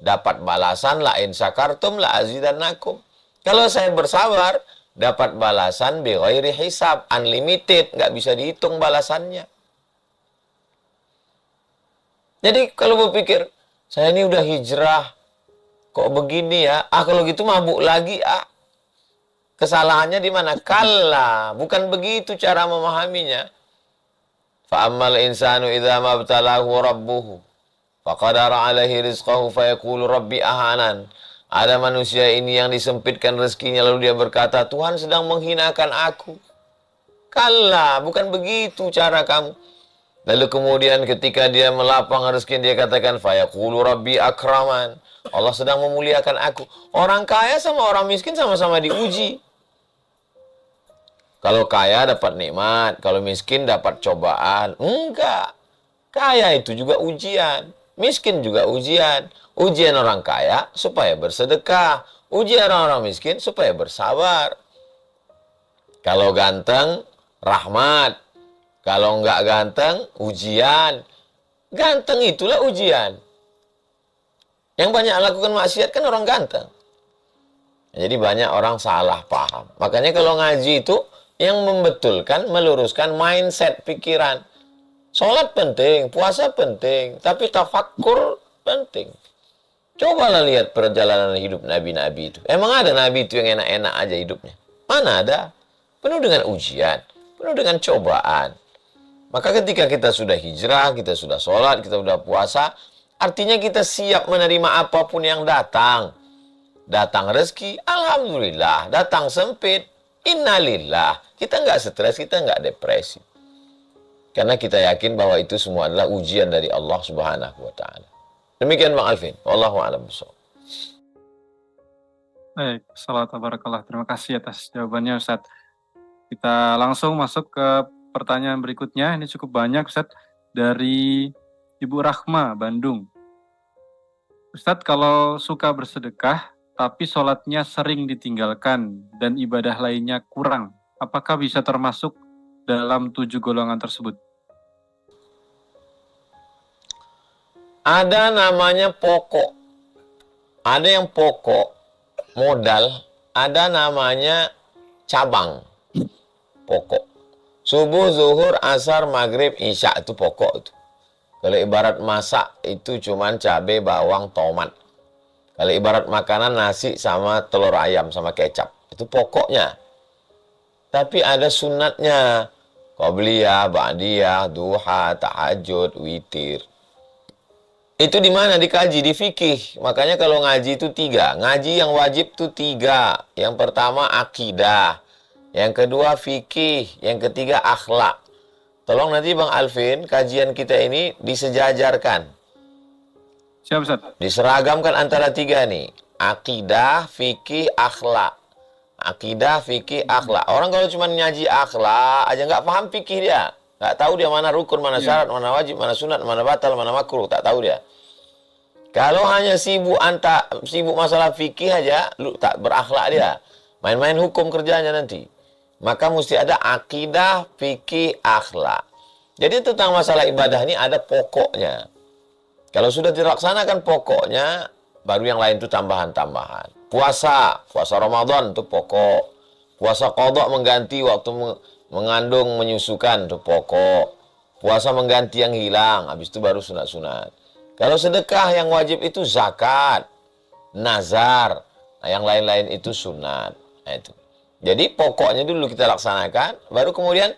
dapat balasan la in syakartum la azidannakum. Kalau saya bersabar, dapat balasan bi ghairi hisab, unlimited, nggak bisa dihitung balasannya. Jadi kalau berpikir, saya ini udah hijrah, kok begini ya? Kalau gitu mabuk lagi, Kesalahannya di mana? Kalla, bukan begitu cara memahaminya. Fa'ammal insanu idza mabtalahu rabbuhu faqadara alaihi rizqahu fayaqulu rabbi ahanan. Ada manusia ini yang disempitkan rezekinya lalu dia berkata, Tuhan sedang menghinakan aku. Kalla, bukan begitu cara kamu. Lalu kemudian ketika dia melapang rezeki dia katakan fayaqulu rabbi akraman. Allah sedang memuliakan aku. Orang kaya sama orang miskin sama-sama diuji. Kalau kaya dapat nikmat, kalau miskin dapat cobaan. Enggak. Kaya itu juga ujian, miskin juga ujian. Ujian orang kaya supaya bersedekah, ujian orang miskin supaya bersabar. Kalau ganteng, rahmat. Kalau enggak ganteng, ujian. Ganteng itulah ujian. Yang banyak lakukan maksiat kan orang ganteng. Jadi banyak orang salah paham. Makanya kalau ngaji itu yang membetulkan, meluruskan mindset pikiran. Sholat penting, puasa penting, tapi tafakkur penting. Cobalah lihat perjalanan hidup nabi-nabi itu. Emang ada nabi itu yang enak-enak aja hidupnya? Mana ada? Penuh dengan ujian, penuh dengan cobaan. Maka ketika kita sudah hijrah, kita sudah sholat, kita sudah puasa, artinya kita siap menerima apapun yang datang. Datang rezeki, alhamdulillah. Datang sempit, innalillah. Kita nggak stres, kita nggak depresi. Karena kita yakin bahwa itu semua adalah ujian dari Allah Subhanahu wa Ta'ala. Demikian Bang Alvin. Wallahu a'lam bishawab. Baik, salam tabarakallah. Terima kasih atas jawabannya Ustaz. Kita langsung masuk ke pertanyaan berikutnya. Ini cukup banyak Ustaz. Dari Ibu Rahma, Bandung. Ustaz, kalau suka bersedekah, tapi sholatnya sering ditinggalkan dan ibadah lainnya kurang, apakah bisa termasuk dalam 7 golongan tersebut? Ada namanya pokok. Ada yang pokok, modal. Ada namanya cabang, pokok. Subuh, zuhur, asar, maghrib, isya itu pokok itu. Kalau ibarat masak itu cuman cabai, bawang, tomat. Kalau ibarat makanan nasi sama telur ayam sama kecap. Itu pokoknya. Tapi ada sunatnya. Qabliyah, ba'diyah, duha, tahajud, witir. Itu di mana dikaji? Di fikih. Makanya kalau ngaji itu 3. Ngaji yang wajib itu 3. Yang pertama akidah. Yang kedua fikih. Yang ketiga akhlak. Tolong nanti Bang Alvin, kajian kita ini disejajarkan. Siap Ustaz. Diseragamkan antara 3 nih. Akidah, fikih, akhlak. Akidah, fikih, akhlak. Orang kalau cuma nyaji akhlak aja nggak paham fikih dia. Nggak tahu dia mana rukun, mana syarat, mana wajib, mana sunat, mana batal, mana makruh. Tak tahu dia. Kalau hanya sibuk masalah fikih aja, lu tak berakhlak dia. Main-main hukum kerjanya nanti. Maka mesti ada akidah, fikih, akhlak. Jadi tentang masalah ibadah ini ada pokoknya. Kalau sudah dilaksanakan pokoknya, baru yang lain itu tambahan-tambahan. Puasa Ramadan itu pokok. Puasa qadha mengganti waktu mengandung menyusukan itu pokok. Puasa mengganti yang hilang, habis itu baru sunat-sunat. Kalau sedekah yang wajib itu zakat, nazar, nah yang lain-lain itu sunat. Nah, itu. Jadi pokoknya dulu kita laksanakan, baru kemudian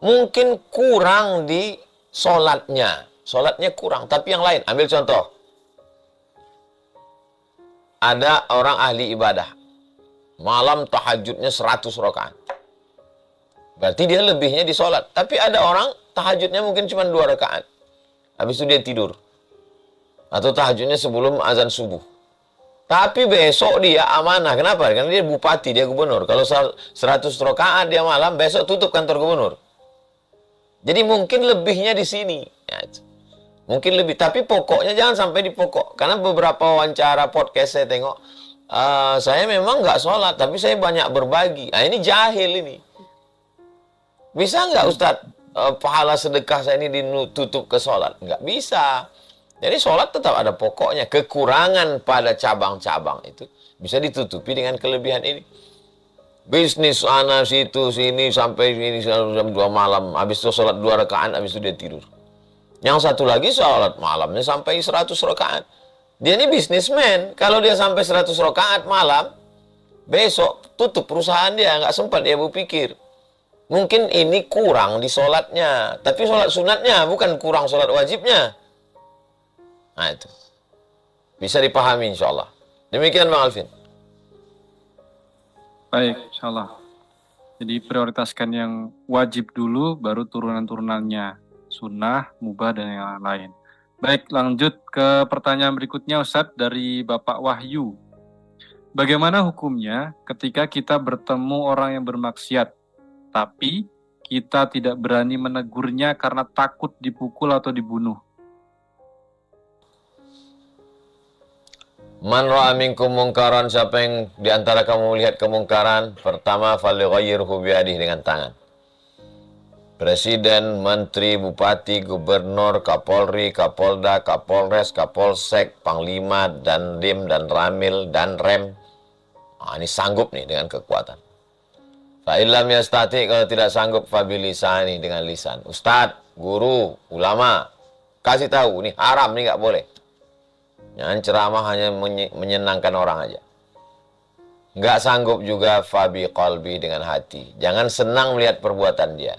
mungkin kurang di sholatnya. Sholatnya kurang, tapi yang lain. Ambil contoh. Ada orang ahli ibadah. Malam tahajudnya 100 rakaat. Berarti dia lebihnya di sholat. Tapi ada orang tahajudnya mungkin cuma 2 rakaat. Habis itu dia tidur. Atau tahajudnya sebelum azan subuh. Tapi besok dia amanah. Kenapa? Karena dia bupati, dia gubernur. Kalau 100 rakaat dia malam, besok tutup kantor gubernur. Jadi mungkin lebihnya di sini. Ya, mungkin lebih. Tapi pokoknya jangan sampai di pokok. Karena beberapa wawancara podcast saya tengok, saya memang nggak sholat, tapi saya banyak berbagi. Nah ini jahil ini. Bisa nggak Ustadz, pahala sedekah saya ini ditutup ke sholat? Nggak bisa. Jadi sholat tetap ada pokoknya. Kekurangan pada cabang-cabang itu bisa ditutupi dengan kelebihan ini. Bisnis sana situ sini sampai sini jam 2 malam. Habis itu sholat 2 rakaat, habis itu dia tidur. Yang satu lagi sholat malamnya sampai 100 rakaat. Dia ini bisnismen. Kalau dia sampai 100 rakaat malam, besok tutup perusahaan dia. Nggak sempat dia berpikir. Mungkin ini kurang di sholatnya. Tapi sholat sunatnya, bukan kurang sholat wajibnya. Nah itu. Bisa dipahami insya Allah. Demikian Bang Alvin. Baik, insya Allah. Jadi prioritaskan yang wajib dulu, baru turunan-turunannya. Sunnah, mubah, dan yang lain. Baik, lanjut ke pertanyaan berikutnya Ustadz dari Bapak Wahyu. Bagaimana hukumnya ketika kita bertemu orang yang bermaksiat, tapi kita tidak berani menegurnya karena takut dipukul atau dibunuh? Man ra'a minkum mungkaran, siapa yang diantara kamu melihat kemungkaran, pertama falyughayyirhu biyadihi, dengan tangan. Presiden, menteri, bupati, gubernur, kapolri, kapolda, kapolres, kapolsek, panglima, dan dim, dan ramil, dan rem. Nah, ini sanggup nih dengan kekuatan. Fa'ilam yastati, kalau tidak sanggup, fabilisani, dengan lisan. Ustadz, guru, ulama, kasih tahu, ini haram, ini nggak boleh. Jangan ceramah hanya menyenangkan orang aja. Nggak sanggup juga fabi qalbi, dengan hati. Jangan senang melihat perbuatan dia.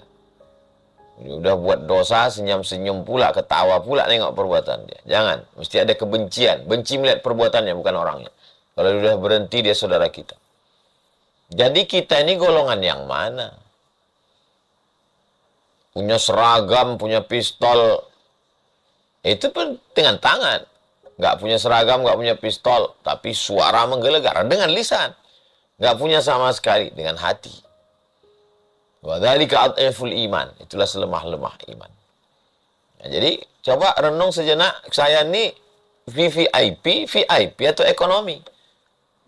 Udah buat dosa, senyum-senyum pula, ketawa pula nengok perbuatan dia. Jangan, mesti ada kebencian. Benci melihat perbuatannya, bukan orangnya. Kalau sudah berhenti, dia saudara kita. Jadi kita ini golongan yang mana? Punya seragam, punya pistol. Itu pun dengan tangan. Nggak punya seragam, nggak punya pistol, tapi suara menggelegar dengan lisan. Nggak punya sama sekali, dengan hati. Wadzalika ad'aful iman, itulah selemah-lemah iman. Nah, jadi coba renung sejenak, saya ini VIP atau ekonomi.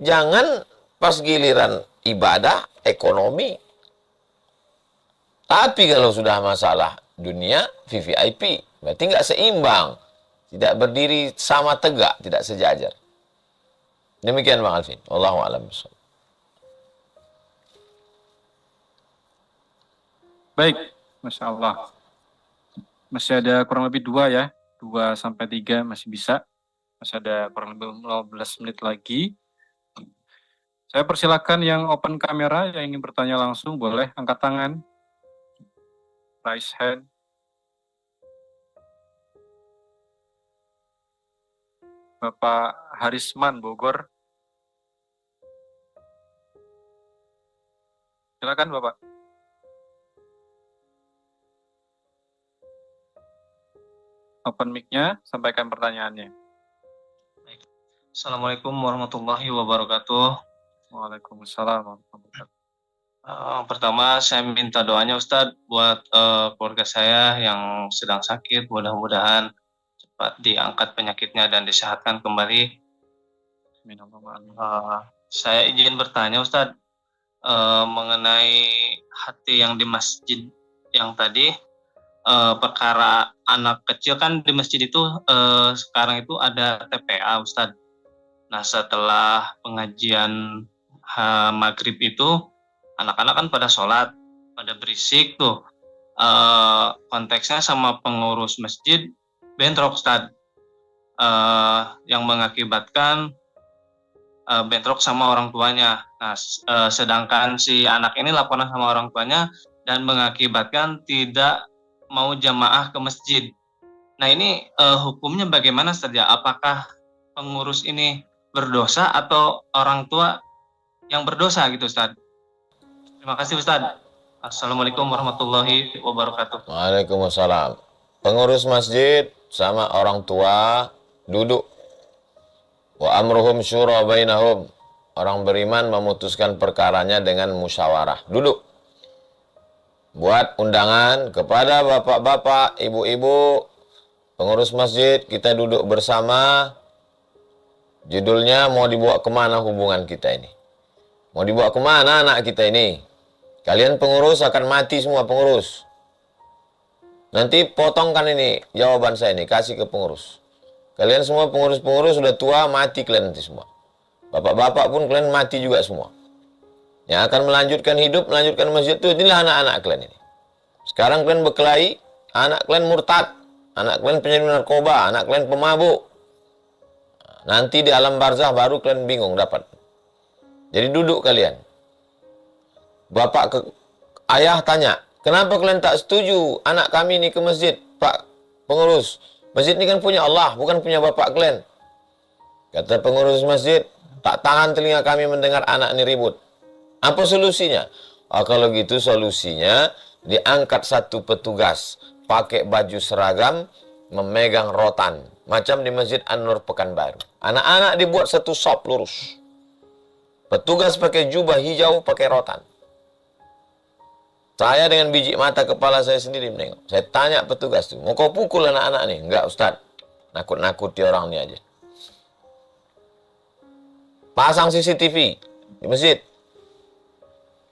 Jangan pas giliran ibadah ekonomi. Tapi kalau sudah masalah dunia VVIP, berarti nggak seimbang. Tidak berdiri sama tegak, tidak sejajar. Demikian Bang Alvin. Wallahu a'lam bishawab. Baik, Masya Allah. Masih ada kurang lebih 2 ya. 2-3 masih bisa. Masih ada kurang lebih 15 menit lagi. Saya persilakan yang open kamera, yang ingin bertanya langsung, boleh angkat tangan. Raise hand. Bapak Harisman, Bogor. Silakan Bapak. Open mic-nya, sampaikan pertanyaannya. Assalamualaikum warahmatullahi wabarakatuh. Waalaikumsalam warahmatullahi wabarakatuh. Pertama, saya minta doanya Ustadz buat keluarga saya yang sedang sakit. Mudah-mudahan cepat diangkat penyakitnya dan disehatkan kembali. Saya izin bertanya Ustadz mengenai hati yang di masjid yang tadi. Perkara anak kecil kan di masjid itu sekarang itu ada TPA Ustadz. Nah, setelah pengajian maghrib itu, anak-anak kan pada sholat, pada berisik tuh. Konteksnya sama pengurus masjid bentrok, Ustadz. Yang mengakibatkan bentrok sama orang tuanya. Nah, sedangkan si anak ini laporan sama orang tuanya dan mengakibatkan tidak mau jamaah ke masjid. Nah, ini hukumnya bagaimana, Ustadz ya? Apakah pengurus ini berdosa atau orang tua yang berdosa gitu, Ustadz? Terima kasih, Ustadz. Assalamualaikum warahmatullahi wabarakatuh. Waalaikumsalam. Pengurus masjid sama orang tua duduk. Wa amruhum syura bainahum. Orang beriman memutuskan perkaranya dengan musyawarah. Duduk. Buat undangan kepada bapak-bapak, ibu-ibu, pengurus masjid, kita duduk bersama. Judulnya mau dibawa kemana hubungan kita ini? Mau dibawa kemana anak kita ini? Kalian pengurus akan mati semua pengurus. Nanti potongkan ini jawaban saya ini, kasih ke pengurus. Kalian semua pengurus-pengurus sudah tua, mati kalian nanti semua. Bapak-bapak pun kalian mati juga semua. Yang akan melanjutkan hidup, melanjutkan masjid itu inilah anak-anak kalian ini. Sekarang kalian berkelahi, anak kalian murtad, anak kalian penyelundup narkoba, anak kalian pemabuk. Nanti di alam barzah baru kalian bingung dapat. Jadi duduk kalian. Ayah tanya, kenapa kalian tak setuju anak kami ini ke masjid, Pak pengurus? Masjid ini kan punya Allah, bukan punya bapak kalian. Kata pengurus masjid, tak tahan telinga kami mendengar anak ini ribut. Apa solusinya? Kalau gitu solusinya diangkat satu petugas pakai baju seragam memegang rotan macam di Masjid An-Nur Pekanbaru. Anak-anak dibuat satu sop lurus. Petugas pakai jubah hijau pakai rotan. Saya dengan biji mata kepala saya sendiri menengok. Saya tanya petugas tuh, mau kau pukul anak-anak nih? Enggak, Ustaz. Nakut-nakuti orang ini aja. Pasang CCTV di masjid.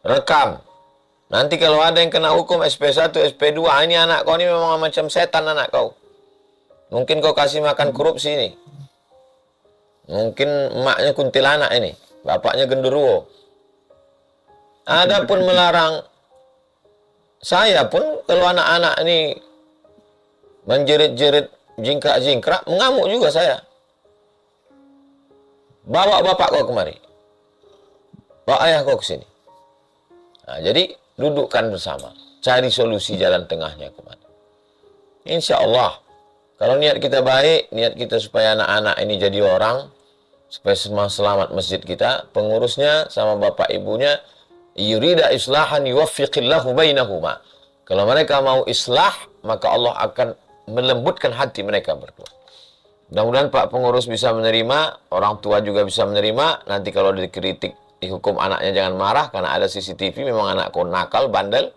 Rekam. Nanti kalau ada yang kena hukum SP1, SP2, ini anak kau ini memang macam setan anak kau. Mungkin kau kasih makan korupsi ini. Mungkin emaknya kuntilanak ini. Bapaknya genderuwo. Adapun melarang, saya pun kalau anak-anak ini menjerit-jerit jingkrak-jingkrak, mengamuk juga saya. Bawa bapak kau kemari. Bawa ayah kau ke sini. Nah, jadi dudukkan bersama. Cari solusi jalan tengahnya kemana. Insya Allah. Kalau niat kita baik, niat kita supaya anak-anak ini jadi orang, supaya semua selamat masjid kita, pengurusnya sama bapak ibunya, yurida islahan yuwaffiqillahu bainahuma. Kalau mereka mau islah, maka Allah akan melembutkan hati mereka berdua. Mudah-mudahan Pak pengurus bisa menerima, orang tua juga bisa menerima. Nanti kalau dikritik, dihukum anaknya jangan marah, karena ada CCTV, memang anakku nakal, bandel.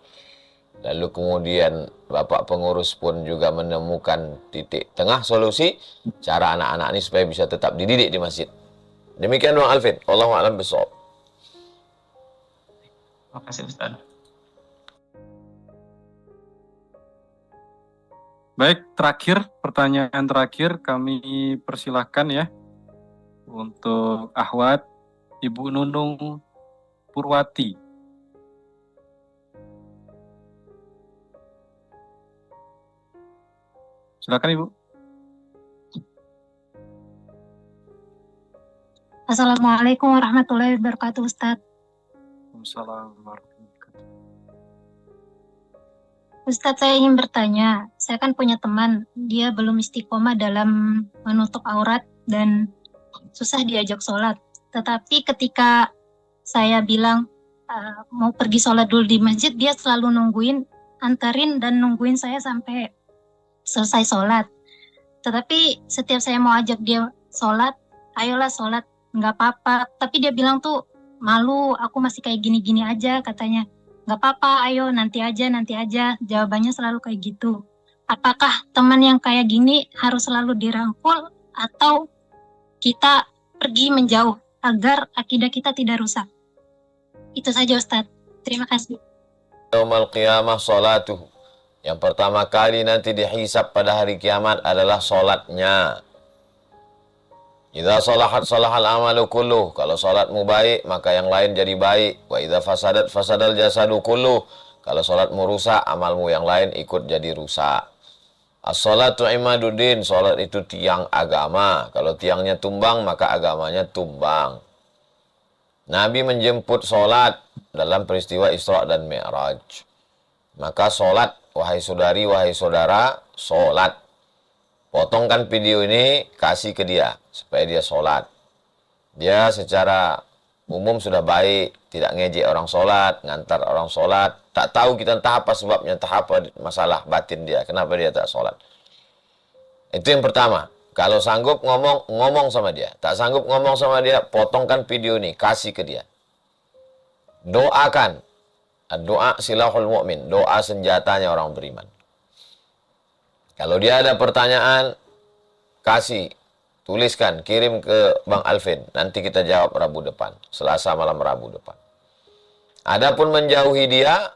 Lalu kemudian Bapak pengurus pun juga menemukan titik tengah solusi, cara anak-anak ini supaya bisa tetap dididik di masjid. Demikian Bang Alvin. Wallahu a'lam bishawab. Terima kasih, Ustaz. Baik, pertanyaan terakhir kami persilahkan ya untuk Ahwat Ibu Nunung Purwati. Silakan Ibu. Assalamualaikum warahmatullahi wabarakatuh, Ustadz. Assalamualaikum. Ustadz, saya ingin bertanya. Saya kan punya teman, dia belum istiqomah dalam menutup aurat dan susah diajak sholat. Tetapi ketika saya bilang mau pergi sholat dulu di masjid, dia selalu antarin dan nungguin saya sampai selesai sholat. Tetapi setiap saya mau ajak dia sholat, ayolah sholat, nggak apa-apa. Tapi dia bilang tuh, malu, aku masih kayak gini-gini aja katanya. Nggak apa-apa, ayo nanti aja. Jawabannya selalu kayak gitu. Apakah teman yang kayak gini harus selalu dirangkul atau kita pergi menjauh agar akidah kita tidak rusak? Itu saja Ustadz. Terima kasih. Yaumal qiyamah sholatuh. Yang pertama kali nanti dihisab pada hari kiamat adalah sholatnya. Idza salahat salahal amalu kulluh. Kalau salatmu baik, maka yang lain jadi baik. Wa idza fasadat fasadal jasadu kulluh. Kalau salatmu rusak, amalmu yang lain ikut jadi rusak. As-salatu imaduddin, salat itu tiang agama. Kalau tiangnya tumbang, maka agamanya tumbang. Nabi menjemput salat dalam peristiwa Isra dan Mi'raj. Maka salat, wahai saudari, wahai saudara, salat. Potongkan video ini, kasih ke dia, supaya dia sholat. Dia secara umum sudah baik, tidak ngejek orang sholat, ngantar orang sholat. Tak tahu kita entah apa sebabnya, entah apa masalah batin dia, kenapa dia tak sholat. Itu yang pertama. Kalau sanggup ngomong sama dia. Tak sanggup ngomong sama dia, potongkan video ini, kasih ke dia. Doakan. Doa silahul mu'min, doa senjatanya orang beriman. Kalau dia ada pertanyaan, kasih, tuliskan, kirim ke Bang Alvin. Nanti kita jawab Rabu depan, Selasa malam Rabu depan. Adapun menjauhi dia,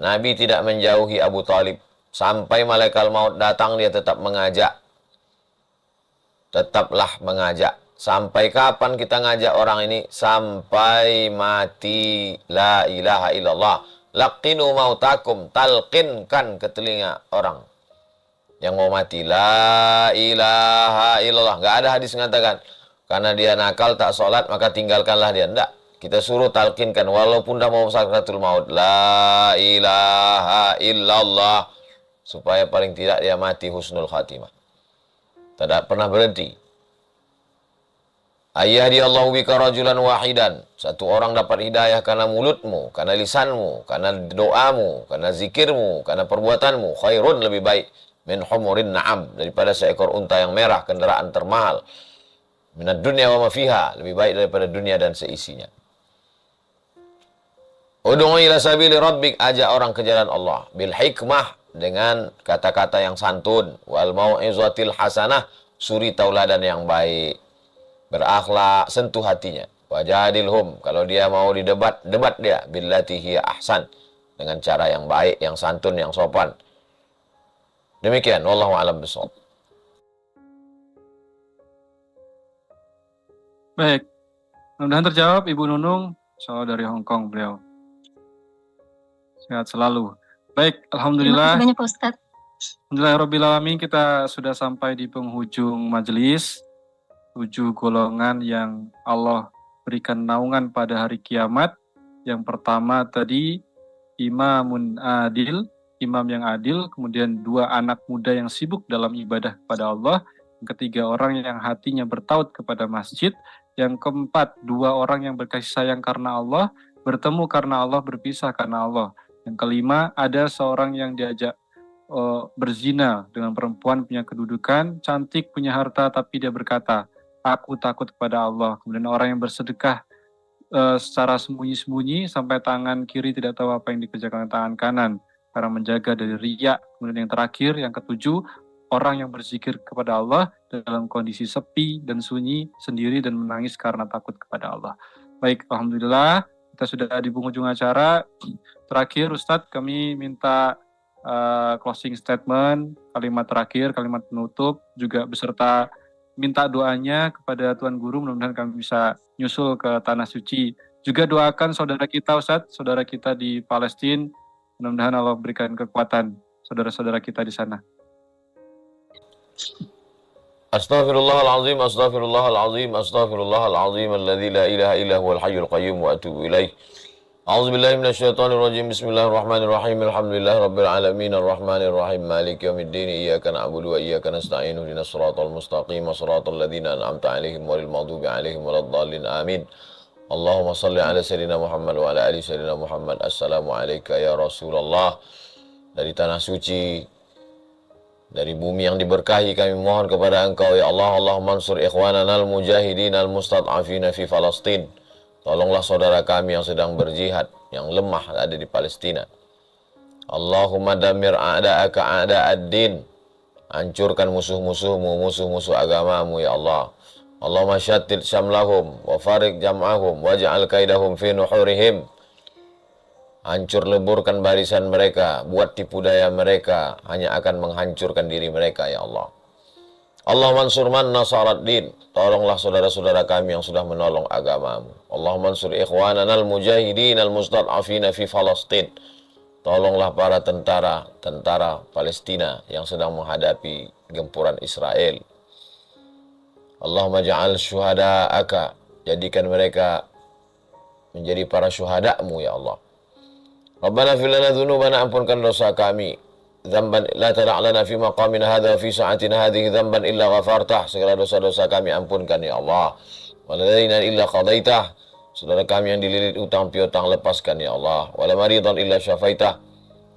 Nabi tidak menjauhi Abu Talib. Sampai malaikat maut datang, dia tetap mengajak. Tetaplah mengajak. Sampai kapan kita ngajak orang ini? Sampai mati. La ilaha illallah. Laqinu mautakum. Talqinkan ke telinga orang yang mau mati. La ilaha illallah. Nggak ada hadis mengatakan karena dia nakal tak sholat maka tinggalkanlah dia. Enggak. Kita suruh talqinkan walaupun dah mau sakratul maut. La ilaha illallah. Supaya paling tidak dia mati husnul khatimah. Tidak pernah berhenti. Ayyadiyallahu bika rajulan wahidan. Satu orang dapat hidayah karena mulutmu, karena lisanmu, karena doamu, karena zikirmu, karena perbuatanmu. Khairun, lebih baik. Min humurin na'am, daripada seekor unta yang merah, kendaraan termahal. Minad dunya wa ma fiha, lebih baik daripada dunia dan seisinya. Ud'u ila sabili rabbik, ajak orang ke jalan Allah bil hikmah, dengan kata-kata yang santun, wal mau'izatil hasanah, suri tauladan yang baik, berakhlak, sentuh hatinya. Wajadilhum, kalau dia mau didebat, debat dia billati hiya ahsan, dengan cara yang baik, yang santun, yang sopan. Demikian, wallahu a'lam bishawab. Baik, mudah-mudahan terjawab Ibu Nunung, soal dari Hong Kong beliau. Sehat selalu. Baik, Terima alhamdulillah. kasih banyak Pak Ustadz. Alhamdulillahirrahmanirrahim, kita sudah sampai di penghujung majelis. 7 golongan yang Allah berikan naungan pada hari kiamat. Yang pertama tadi, imamun adil, imam yang adil. Kemudian 2 anak muda yang sibuk dalam ibadah kepada Allah. Yang ketiga, orang yang hatinya bertaut kepada masjid. Yang keempat, 2 orang yang berkasih sayang karena Allah, bertemu karena Allah, berpisah karena Allah. Yang kelima, ada seorang yang diajak berzina dengan perempuan punya kedudukan, cantik, punya harta, tapi dia berkata, aku takut kepada Allah. Kemudian orang yang bersedekah secara sembunyi-sembunyi sampai tangan kiri tidak tahu apa yang dikerjakan tangan kanan karena menjaga dari riya. Kemudian yang terakhir, yang ketujuh, orang yang berzikir kepada Allah dalam kondisi sepi dan sunyi sendiri dan menangis karena takut kepada Allah. Baik, alhamdulillah kita sudah di penghujung acara. Terakhir Ustadz, kami minta closing statement, kalimat terakhir, kalimat penutup, juga beserta minta doanya kepada Tuan Guru, mudah-mudahan kami bisa nyusul ke Tanah Suci. Juga doakan saudara kita Ustadz, saudara kita di Palestina, mudah-mudahan Allah berikan kekuatan saudara-saudara kita di sana. Astaghfirullahalazim, astaghfirullahalazim, astaghfirullahalazim, alladzi la ilaha illa huwal hayyul qayyum wa atubu ilaih. A'udzubillahi minasyaitonirrajim. Bismillahirrahmanirrahim. Alhamdulillahirabbil alamin arrahmanir rahim maliki yaumiddin iyyaka na'budu wa iyyaka nasta'in ihdinas siratal mustaqim siratal ladzina an'amta 'alaihim ghairil maghdubi 'alaihim waladdallin. Amin. Allahumma shalli ala sayyidina Muhammad wa ala ali sayyidina Muhammad. Assalamu alayka ya Rasulullah. Dari tanah suci, dari bumi yang diberkahi, kami mohon kepada Engkau ya Allah. Allahumma ansur ikhwanana al-mujahidin al-mustad'afina fi Falastin. Tolonglah saudara kami yang sedang berjihad, yang lemah ada di Palestina. Allahumma damir a'da'aka a'da'ad-din. Hancurkan musuh-musuhmu, musuh-musuh agamamu ya Allah. Allahumma syattid syamlahum wa farik jam'ahum waj'al kaidahum fi nuhurihim. Hancur leburkan barisan mereka, buat tipu daya mereka, hanya akan menghancurkan diri mereka ya Allah. Allah mansur man nasarat din. Tolonglah saudara-saudara kami yang sudah menolong agamamu. Allah mansur ikhwanana al-mujahidin al-mustad'afina fi Falastin. Tolonglah para tentara Palestina yang sedang menghadapi gempuran Israel. Allahumma ja'al syuhada'aka. Jadikan mereka menjadi para syuhadamu ya Allah. Rabbana fil lana dzunubana, ampunkan dosa kami. Dzamban la tada' lana fi maqamina hadza fi sa'atina hadhihi dzamban illa ghafartah. Segala dosa-dosa kami ampunkan ya Allah. Waladaina illa qadaitah. Saudara kami yang dililit utang piutang lepaskan ya Allah. Wala maridan illa syafaitah.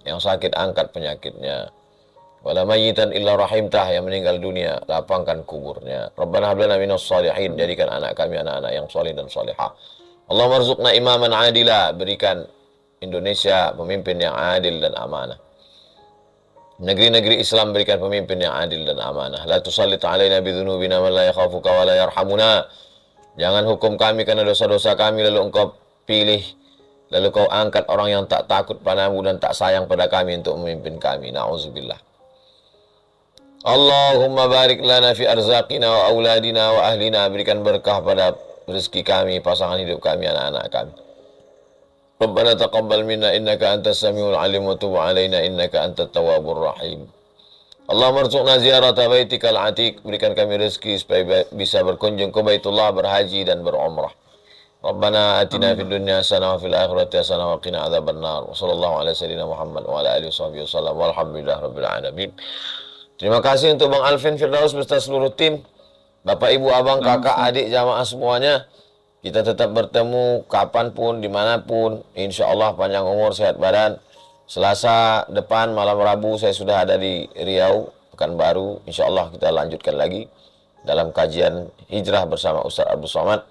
Yang sakit angkat penyakitnya. Wala mayyitan illa rahimtah. Yang meninggal dunia lapangkan kuburnya. Rabbana hab lana minas shalihin. Jadikan anak kami anak-anak yang salih dan salihah. Allah marzuqna imaman adila. Berikan Indonesia pemimpin yang adil dan amanah. Negeri-negeri Islam berikan pemimpin yang adil dan amanah. La tusallit alaina bidzunubina man la yakhafuka wa la yarhamuna. Jangan hukum kami karena dosa-dosa kami lalu engkau pilih, lalu kau angkat orang yang tak takut padamu dan tak sayang pada kami untuk memimpin kami. Na'udzubillah. Allahumma barik lana fi arzaqina wa auladina wa ahlina. Berikan berkah pada rezeki kami, pasangan hidup kami, anak-anak kami. Rabbana taqabbal minna innaka antas samiul alim wa tub alaina innaka antat tawwabur rahim. Allahumma rzuqna ziyarata baitikal atiq. Berikan kami rezeki supaya bisa berkunjung ke Baitullah, berhaji dan berumrah. Rabbana atina fid dunya hasanah wa fil akhirati hasanah wa qina adzabannar. Wa sallallahu ala sayyidina Muhammad wa ala alihi wasallam. Walhamdulillah rabbil alamin. Terima kasih untuk Bang Alvin Firdaus beserta seluruh tim, Bapak, Ibu, Abang, Kakak, adik, jamaah semuanya. Kita tetap bertemu kapanpun, dimanapun. Insya Allah panjang umur, sehat badan. Selasa depan, malam Rabu, saya sudah ada di Riau, Pekanbaru. Insya Allah kita lanjutkan lagi dalam kajian hijrah bersama Ustaz Abdul Somad.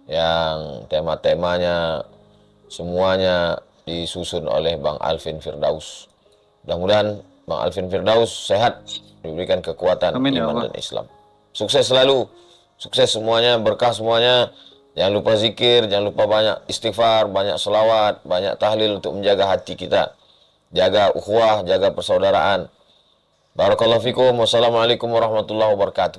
Yang tema-temanya semuanya disusun oleh Bang Alvin Firdaus. Mudah-mudahan Bang Alvin Firdaus sehat, diberikan kekuatan Amin, ya iman Allah. dan Islam. Sukses selalu, sukses semuanya, berkah semuanya. Jangan lupa zikir, jangan lupa banyak istighfar, banyak selawat, banyak tahlil untuk menjaga hati kita. Jaga ukhuwah, jaga persaudaraan. Barakallahu fikum. Wassalamualaikum warahmatullahi wabarakatuh.